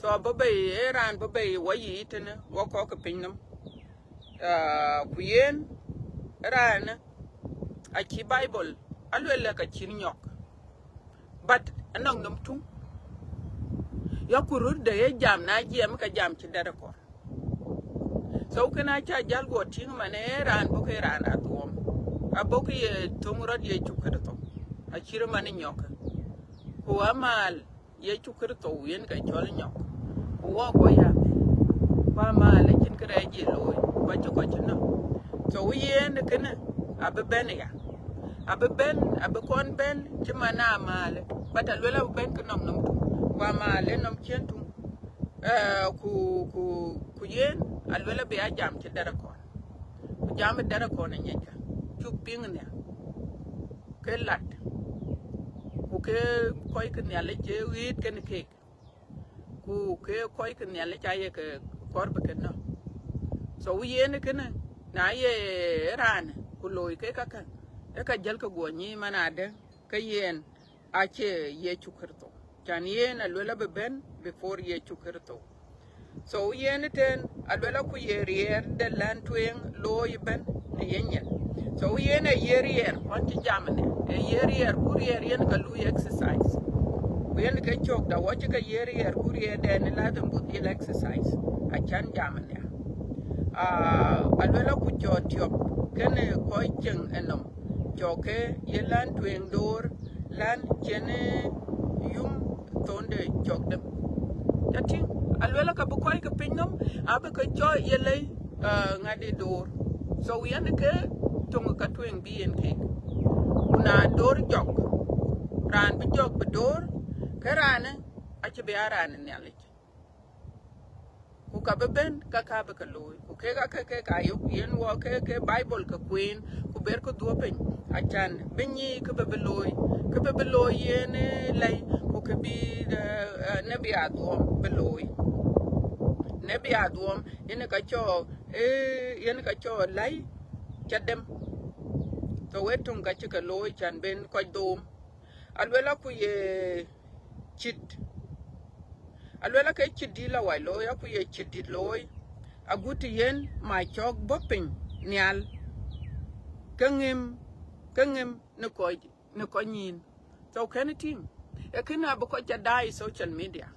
S1: so baba eran baba wayi tene wako ka pinnam kuyen ran a chi Bible alwele ka chin nyok but anong nom tung ya kurur de ye jam na jem ka jam chi dere ko so kana cha jal go ting mane ran bo ke ran atom a bo ke tongrod ye chukrto a chiro mane nyok ko amal ye chukrto yen ka chol nyok wo go ya ba ma le kin kre ji loy ba cho ko chno so yen kana abe ben ya abe ben abe kon ben ti mana male bata lola ben ko nom nom ba ma le nom chentu ku yen alwela be jam ci dara ko ku jam dara ko na nyeka chu ping ne ke lat ku ke koy ke ne le je wit ken ke ku ke koy ke ne le ja ye ke korbe ke no so yen ke na ye ran ku loy ke ka e ka jel ka go ni manade ke yen a che ye chukrto kan yen alwela be ben before ye chukrto so yen ten alwela ku yerier de lantwing loy ben yenyen so yen a yerier on ti jamne e yerier kurier yen ka lu exercise yen ka chok da wo ka yerier kurier de ne ladan bu di exercise a chan jamne alwela ku chotiop kene ko chen enom choke ye lantwing dor lan chene yum tonde chokdem yatin alwela ka bukoy ka pinnum abe ka cho yele ngade dor so yan ke tonga ka twen bien ke una dor jok ran bi jok be dor karane ache be arane nyale ku ka be ben ka be ka loy ku ke ka yo yen wo ke Bible ka queen ku ber ko duopen achan benyi ka be loy yen lay ku ke bi nabi adom be loy nebi adom yen ka cho lay chadem to wetum ka chika loy chan ben ko dom alwela ku ye chit alwela ke chidila wa loy ku ye chidit loy aguti yen ma chok bopin nyal kangem ne ko nyin so kanitin e kina bu ko dai social media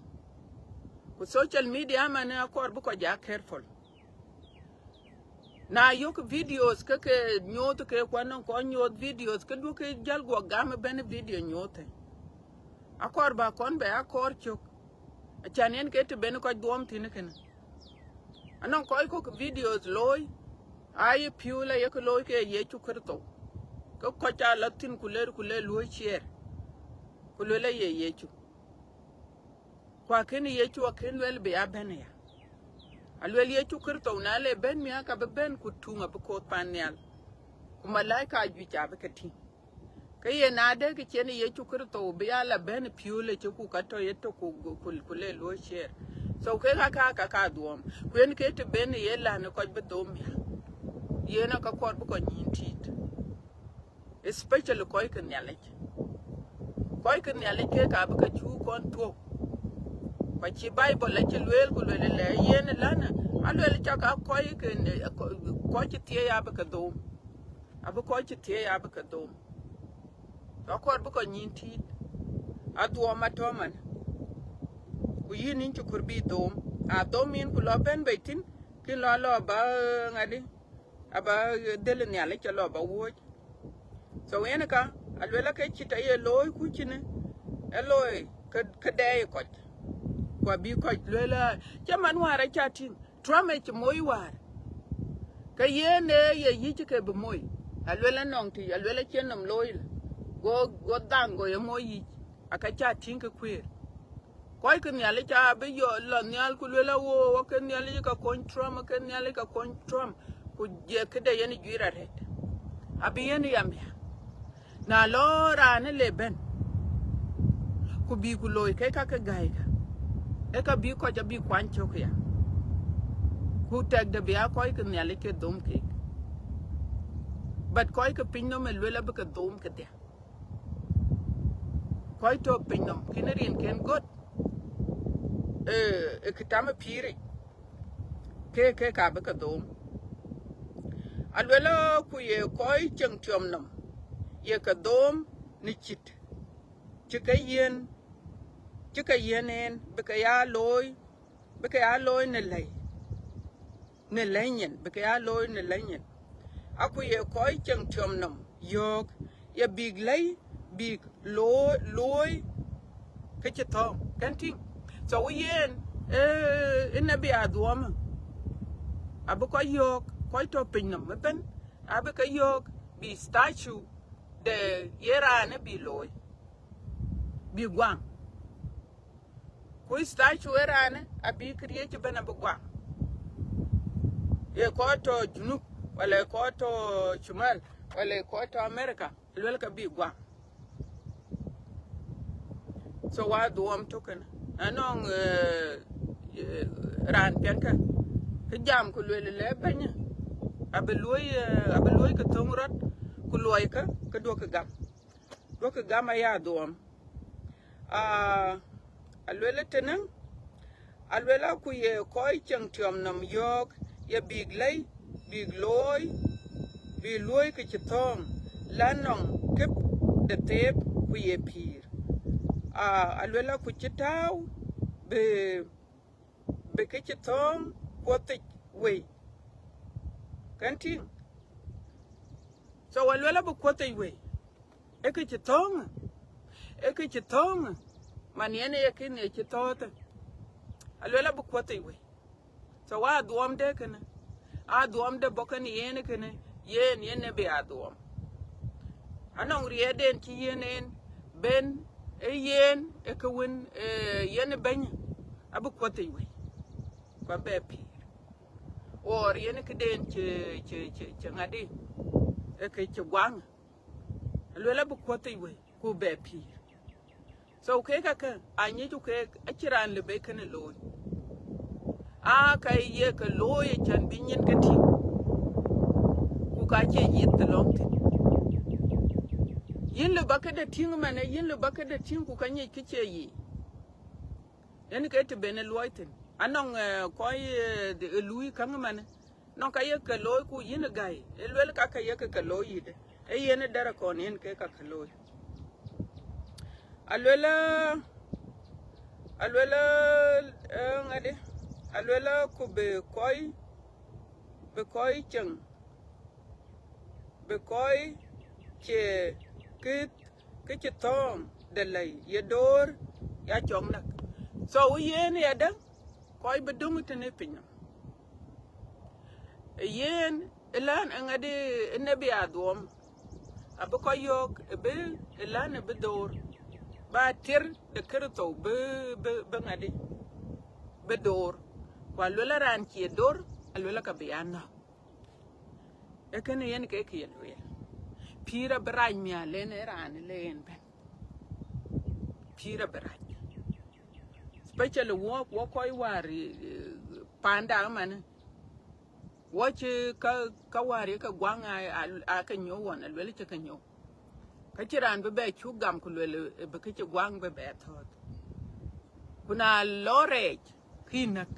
S1: ku social media mane akor bu ko ja careful na yok videos ke nyot ke kwanon ko nyot videos ke du ke jal go gam ben video nyote akor ba kon be akor chuk chanen ke te ben ko dom tin ken anon ko videos loy ay piula ye ko loy ke ye chukrto ko cha latin kuler loy share kulele ye chu kwa ken ye chu ken wel be abene ya alwel ye chukrto na le ben mi aka be ben kutunga bu ko panel kuma laika ju cha be kati kaye na de ke chen ye chukrto be ala ben piule che ku ka to ye to ku kule lo share so ke ka duom kwen ke te ben ye la ne ko be dom ye na ka kor bu ko nyintit especially ko ke nyale ke ka be ka chu kon to kwa chi Bible la chi lwel ku lwel le yen lana alwel cha ka ko chi tie ya be ka dom abu ko chi tie ya be ka dom to ko bu ko nyinti adu ma to man ku yin chi kurbi dom a domin ku lo ben betin ki lo ba ngadi aba del ni ale cha lo ba wo so yen ka alwel ka chi ta ye loy ku chi ne eloy ka de ko kwa bi ko lela chaman wara chatin trame ch moy war ka yene ye yichi ke be moy alwela nong ti alwela chenom loyl go dango ye moy aka chatin ke kwer koy ke nyale cha be yo lo nyal ku lela wo ke nyale ka kon tram ke nyale ka kon tram ku je ke de yene jira ret abi yene yamya na lo rane le ben ku bi ku loy ke ka gaiga eka bi ko ja bi kwan chok ya ku tek de bi ko ke nyale ke dom ke but ko ke pinno me lela be ke dom ke de ko to pinno kinerin ken got e kitama pire ke ka be ke dom alwela ku ye koi cheng chom nam ye ka dom ni chit chika yen en bika ya loy ne lenyen bika ya loy ne lenyen aku ye koi cheng chom nam yok ye big lay big loy ka chito kanting so yen ina bi adwam abu ko yok ko to pin nam ben abu ka yok bi statue de yera ne bi loy bi gwang ku statue era ne abi kriye ci bana bu gwang ye ko to junub wala ko to chumal wala ko to america lol ka bi gwang so wa duom token anong ran penka jam ku le banya abeloy ka tongrat ku loy ka do ka gam ya duom alwela tenang alwela ku ye koy cheng tiom nam yok ye big loy ka chitong lanong kep de tep ku ye pir alwela ku chitaw be ka chitong potik we kanting so alwela bu potik we e ka chitong man yene yekin e chitota alwela bu potik we so wa duom de kana duom de bokan yene kana yene be duom anong rieden ki yenen ben yen e ka win yene ben abu potik we ba be pi or yene ka den che ngadi e ka che gwang alwela bu potik we ku be pi so ke ka anyi ju ke akiran le be kana loy kai ye ka loy chan binyin ka ti ku ka che yit long ti yin le baka da ting mana yin le baka da ting ku kanye kiche yi yani ka te bene loiten anong ko de lui kan mana non ka ye ka loy ku yin gai elwel ka ye ka loy yide yene dara kon yin ke ka loy alwela ngade alwela ku be koy cheng be koy che ke chitom de lay ye dor ya chong nak so yen ya da koy be dung tene pinyam yen elan ngade nabi adom abu koy yok be elan be dor ba tir de kerto be ngade be dor kwa lola ran ki dor alwela ka biyana e kene yen ke yelwe pira braj mi alen ran len ben pira braj special wo koy wari panda man wo che ka wari ka gwanga a ka nyo won alwela che ka nyo ka chiran be chu gam ku lele be ka che gwang be thot kuna lore kinak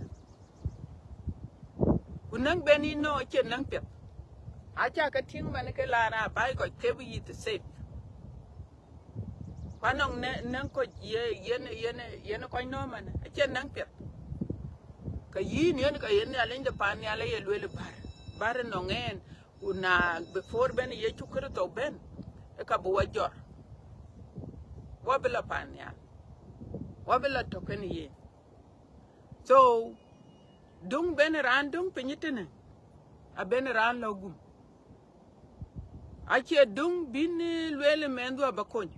S1: kunang beni no che nang pet acha ka ting man ke lara bai ko ke bi te se kwanong nang ko ye ko no man che nang pet ka yin yen ka yen alen de pan ya le lele bar no ngen una before ben ye chukuru to ben e ka bo wajor wabla pan ya wabla to ken ye so dung ben ran dung penyitene a ben ran logum ache dung bin lele mendu abakon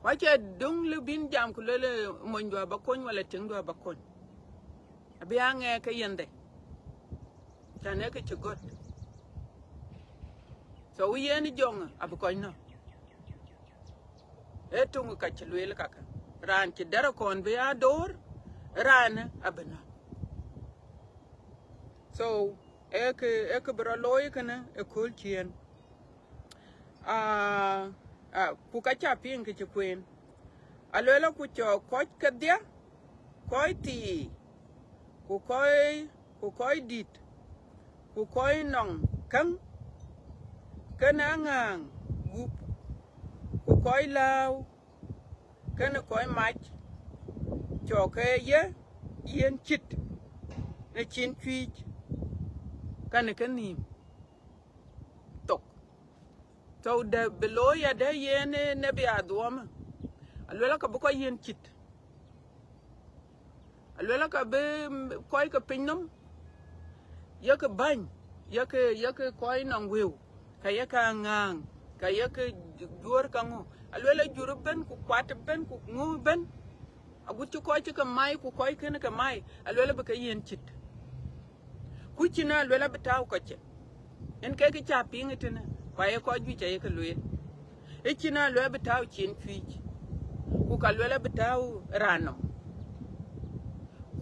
S1: wache dung le bin jam ku lele mondu abakon wala tendu abakon abiange ka yende tane ka chugot so yeni jonga abakon no etungu ka chilwele kaka ran ki dara kon be ador ran abana so ek bro loy kana e kul chien ku ka cha pin ke kwen alola ku cho ko ka dia ko ti ku koy dit ku koy nong kan cái ná ngang gup ku coi lao cái nó coi mạch cho cái yên chít nó chín truy cái này cái niệm tục sau đó below ya đây yên nó bị ádùm alwala là cái bữa yên chít alwala là cái bữa coi cái pin nấm ya cái bánh ya cái coi nòng view cái ya cái ngang cái ya cái duar kango alwala juru ben ku kwat ben ku ngu ben agu ci ko ci ka mai ku koy ken ka mai alwala ba ka yen cit ku ci na alwala ba taw ko ci en kay ki cha pingi tene waye ko ju ci ka luye e ci na alwala ba taw cin fi ku ka alwala ba taw ranam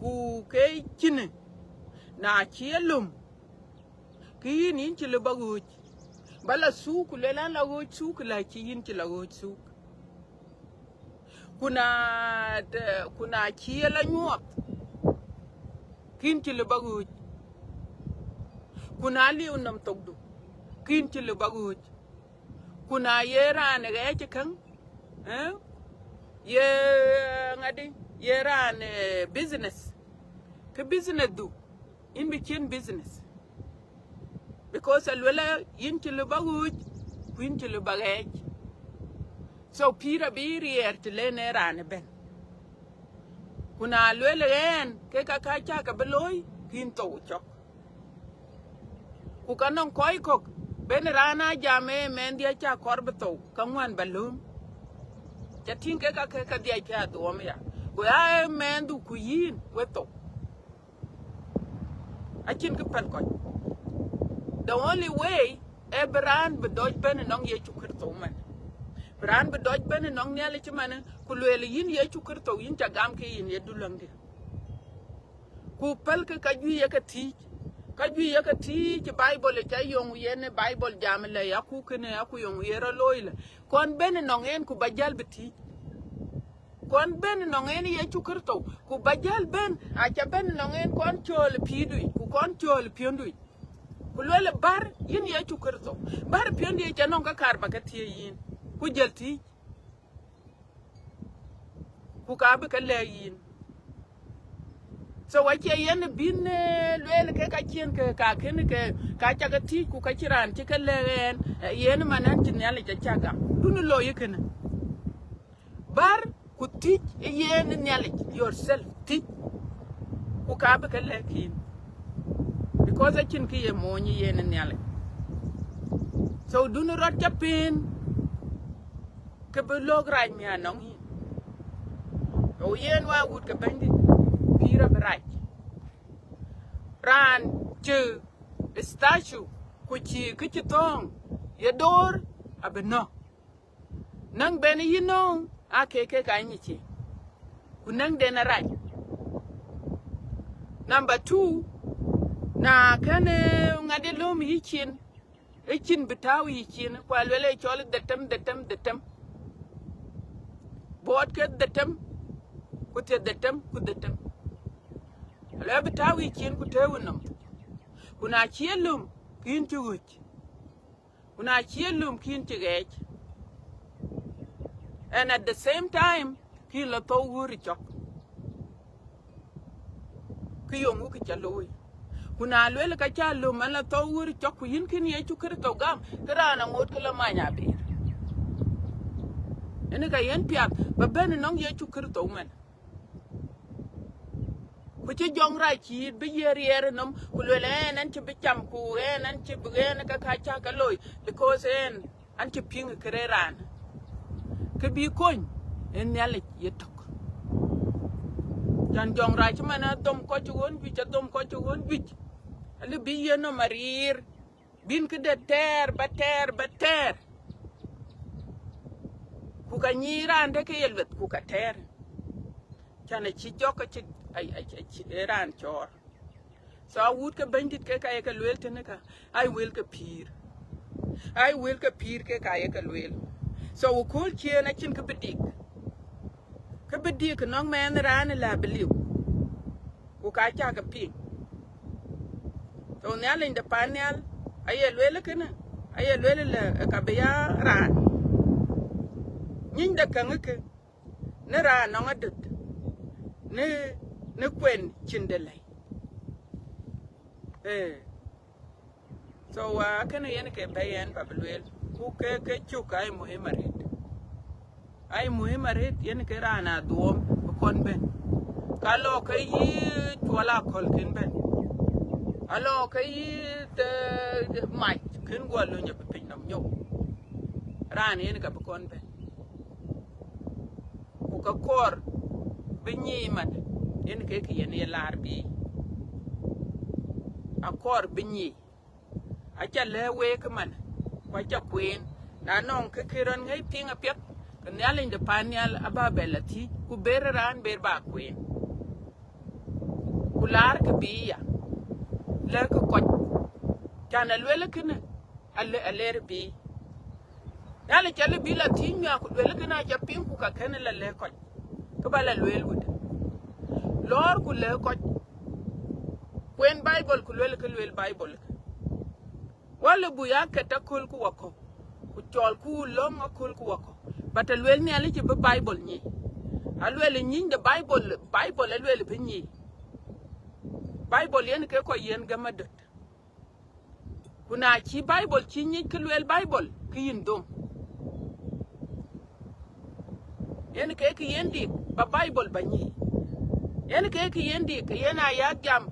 S1: ku kay cine na ci lum ki ni ci le bagu bala suku lela la go suku la ci yin ci la go suku kuna kiela nyuot kin ci le baguj kuna liu nam togdu kin ci le baguj kuna yerane ga ci kan ye ngadi yerane business ke business du in between business because alwala yin ci le baguj kin ci le bagaj so pira biri ertlene rane ben kuna lwele en ke ka cha ka beloy kin to chok ku kanon koy kok ben rana jame men dia cha korbe to kangwan balum chatin ke ka dia cha do me ya ku ya men du ku yin we to achin ke pan ko the only way e brand be doj ben nong ye chukir to man brand be doj ben nong ne le chimane ku lwele yin ye chukir to yin ta gam ke yin ye dulangi ku pel ke ka ju ye ka ti bible ta yong ye ne bible jam le ya ku ke ne ya ku yong ye ro loile kon ben nong en ku bajal be ti kon ben nong en ye chukir to ku bajal ben a cha ben nong en kon chol pidu ku kon chol piondu ku lwele bar yin ye chukir to bar piondu ye cha nong ka kar ba ka ti yin ku jelti ku ka be ka le yin so wache yen bin lwele ke ka chien ke ka ken ke ka cha ka ti ku ka chiran ti ka le yen manan tin yale cha chaga dunu lo yekena bar ku ti yen nyale yourself ti ku ka be ka le kin because a chin ki ye moni yen nyale so dunu rot cha pin ke be log raj mi anong yin o yen wa gut ke bandi pira beraj ran che statue ku chi ki tong ye dor abeno nang ben yino ake ke ka nyichi ku nang de na raj number 2 na kane ngade lom yichin echin bitawi yichin kwa lele chol detem bot ke detem ku te detem ku detem la bitawi yichin ku te wonam kuna chielum kin tuguch kuna chielum kin tigech and at the same time ki la to wuri chok ki yongu ki chaloi kuna lwele ka chalo mala to wuri chok ku yin kin ye chukir to gam krana ngot kala manya bir ene ka yen piat ba ben nong ye chukir to men ku ci jong ra ci bi yer nom ku lwele nan ci bi cham ku nan ci bi ka cha ka loy because an ci ping kreran ke bi kon en yale ye tok jan jong ra ci mana dom ko ci won bi ca dom ko ci won bi ali bi ye no marir bin ke de ter ba ter ku ka nyira ande ke yelwet ku ka ter chane ci jokko ci ay ran chor so wut ke bandit ke ka ye ka lwel tene ka ay wel ke pir ke ka ye ka lwel so we cool chien a chin ke bidik nong men ran la beliu ku ka cha ka ping so nyal in the panel ay lwel ke na ay lwele ka be ya ran nyin da kan ke ne ra no ngadut ne kwen chindelai so kana yen ke bayan bablwel ku ke chuka ay muhimaret yen ke rana duom kon ben kalo ke yi twala kol kin ben alo ke yi de mai kin golo nya pin nam nyo ran yen ka kon ben ku ka kor binyi man yen ke yen lar bi a kor binyi a cha lewe ke man kwa cha queen na non ke kiron ngai pinga pet kan yalla inde panyal ababela ti ku beran ber ba queen ku lar ke biya la ko ko kana lwele kene aller bi yalla cha le bi la ti nya ku lwele kana cha pin ku ka kana la le ko ko bala lwele wud lor ku le ko queen bible ku lwele ke lwele bible wala bu ya keta kul ku wako ku chol ku long kul ku wako but alwel ni ali ci bible ni alwel ni de bible alwel bi ni bible yen ke ko yen gamadot kuna ci bible ci ni ke lwel bible ki yin dom yen ke yen di ba bible ba ni yen ke yen di ke yen ya jam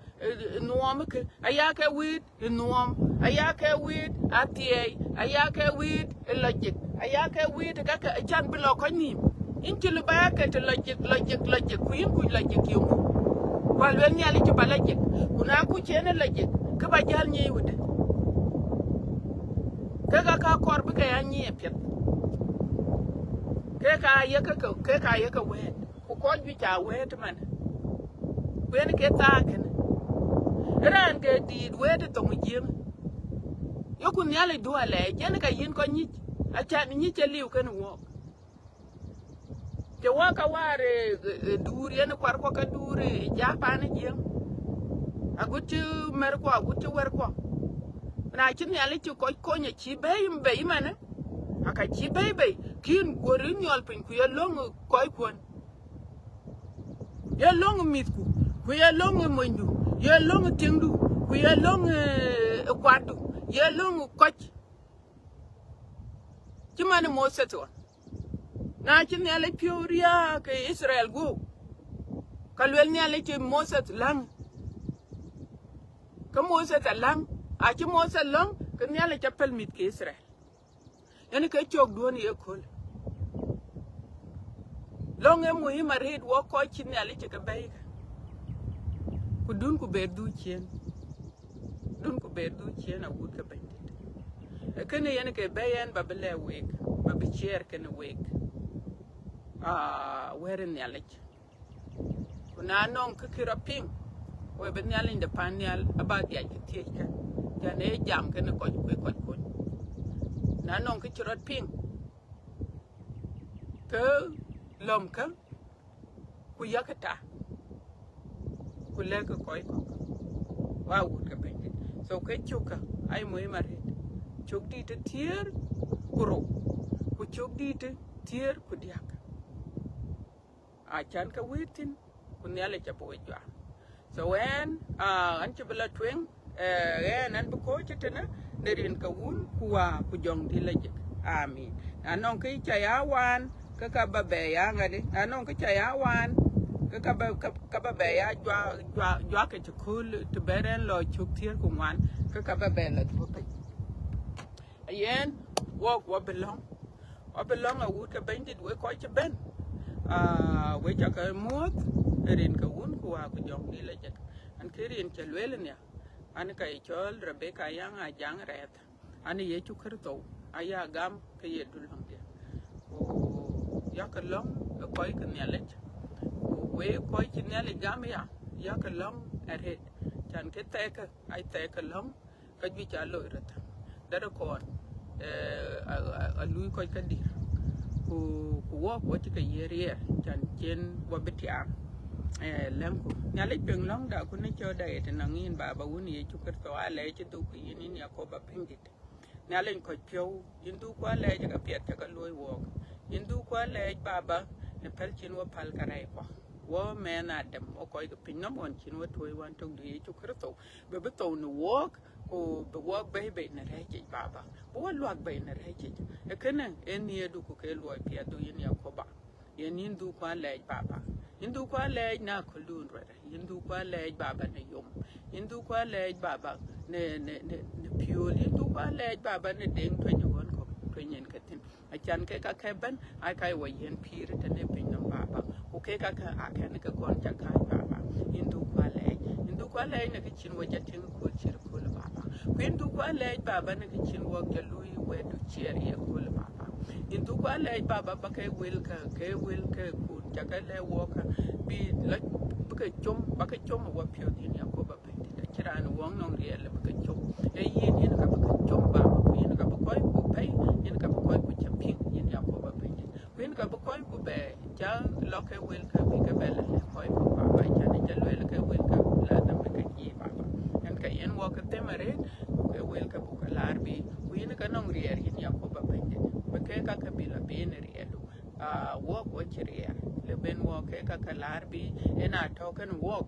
S1: nuom ke ayake wit nuom ayake wit atie ayake wit logic ayake wit kaka chan bilo ko ni inti lu ba ke te logic ku yin ku logic yu wal wen ni ali ci ba logic kuna ku chene logic ke ba jal ni wut kaka ka kor bi ka ya ni pet ke ka yaka wet ku ko ju cha wet man wen ke ta ken ran ke di wet to mu jim yo kun yale do ale jen ka yin ko ni acha ni che liu ken wo te wa ka ware dur yen kwar ko ka dur ja pa ne jim agutu mer ko agutu wer ko na chin yale ci ko nya ci be man aka ci be kin gorin yol pin ku yelong koy kon yelong mitku ku yelong mondu yelong tingdu ku yelong kwadu yelong koch ci man mo seto na ci ne le pioria ke Israel go kalwel ne le ci mo set lang ka mo set lang a ci mo set lang ke ne le ci pelmit ke Israel yani ke chok duon ye kol longe muhima red wo ko ci ne le ci ka bay ku dun ku be du chien a wut ka bay kene yani ke bayan babele wek babi cher kene wek weren yalech kuna non ke kiraping we ben yal inde panyal abad ya tie ka jane jam kene ko na non ke chirot ping ke lom ka ku yakata ku leka koy ko wa wut ka bay so ke chuka ay muhima red chok di te tier kuro ku chok di te tier ku diak a chan ka witin ku nyale cha bo jwa so when an chibla twing nan bu ko chitena nerin ka wun kuwa ku jong di lajik amin anon ki cha ya wan ka ba be ya ngade anon ki cha ya wan ka ba be ya jwa ke chukul to beren lo chuk tier ku wan ka ba be la tu yen wo belong a wut ka bandit we ko che ben we cha ka mot erin ka wun ku wa ku jong ni la jek an kerin che lwelen ya an ka chol Rebecca yang a jang ret an ye chu kerto aya gam ke ye dulong dia o ya ka long ko ka nyalech we ko chi nyale gam ya ka long eret chan ke te ka long ka ju cha lo ret da ko a lui ko ka dir ku wo ti ka yer chan chen wo betiam lemko nyale peng long da ku ne cho da et na ngin ba woni ye chu kerto ale che du ku yin ya ko ba pingit nhà lên coi phiêu in du qua lệ cho cái biệt cho cái lối walk in du qua lệ baba ne pel chin wa pal karai ko wo men adam o coi cái pin nó mon chin wa thôi wan trong đi cho khởi tàu be be tàu no walk o be walk be be na re chi baba bo luak be na re chi e kana en ni du ko ke loi pia du yin ya ko ba yen in du qua lệ baba in du qua lệ na ko lun re in du qua lệ baba ne yom in du qua lệ baba ne piol in du qua lệ baba ne deng to nyon ko to nyen katin a chan ke ka ke ban ai kai wa yen pir te ne pin no baba o ke ka a ke ne ka kon cha kai baba in du qua lệ ne ke chin wa jatin ko chir ko baba ko in du qua lệ baba ne ke chin wa ke lui we du cher ye ko baba in du qua lệ baba ba ke wil ka ko cha ka le wo ka bi la ba ke chom wa pio din ya ko ba kiran wong nong riel ba ka chom e yin ka ba ka chom ba yin ka ba koi ku pai yin ka ba koi ku champing yin ya ko ba pai yin ka ba koi ku be ja lo ke wel ka bi ka bel le koi ku ba ba ja ne ja wel ka wel ka la na ba ka ki ba yan ka yin wo ka te mare ke wel ka bu ka lar bi yin ka nong riel yin ya ko ba pai ba ke ka bi la be ne riel wo ko chiriya le ben wo ke ka lar bi ena token wo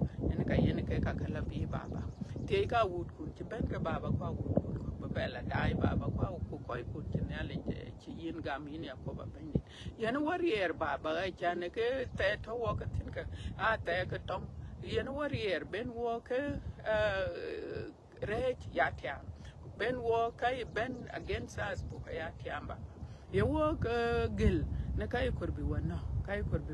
S1: yin ke ka la bi baba te ka wut kun ci ben ka baba ko wut kun ba bela dai baba ko ku koy kun ci ne le ci yin gam yin ya ko ba ben yen warrior baba ai chane ke te to wo ka tin ka a te ka tom yen warrior ben wo ke re ya tiam ben wo kai ben against us bu ka ya tiam ba ye wo ka gel ne kai kurbi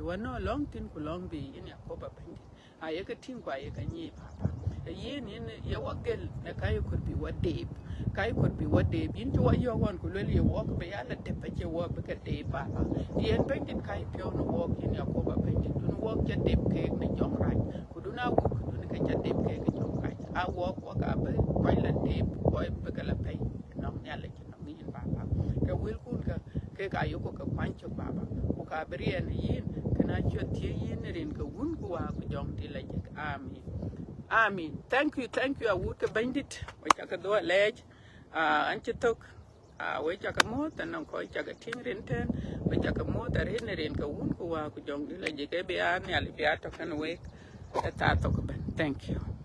S1: wano long tin ku long bi yin ya ko ba ben a ye ka tin kwa ye ka nyi baba yin ye wagel na kai kurbi wade bin to yo won ku le ye wok be ya la de pa je wo be ka de ba yen ben din kai pyo no wok yin ya ko ba ben din no wok je de ke ne jong rai ku du na ku du ne ka je de ke ke jong rai a wok wa ka be ko la de ko be ka la pe no ya le ki no yin ba ka wil kun ka ke ka yo ko ka kwan cho ba ku ka brien yin kana cho tie yin rin ka wun ku wa ku jong ti la je amin thank you a wood bandit we chaka do ledge anchi tok we chaka mo tan ko chaka ting rin ten we chaka mo ta rin ka wun ku wa ku jong di la je ke be an ya li ya to kan we ta to ko ben thank you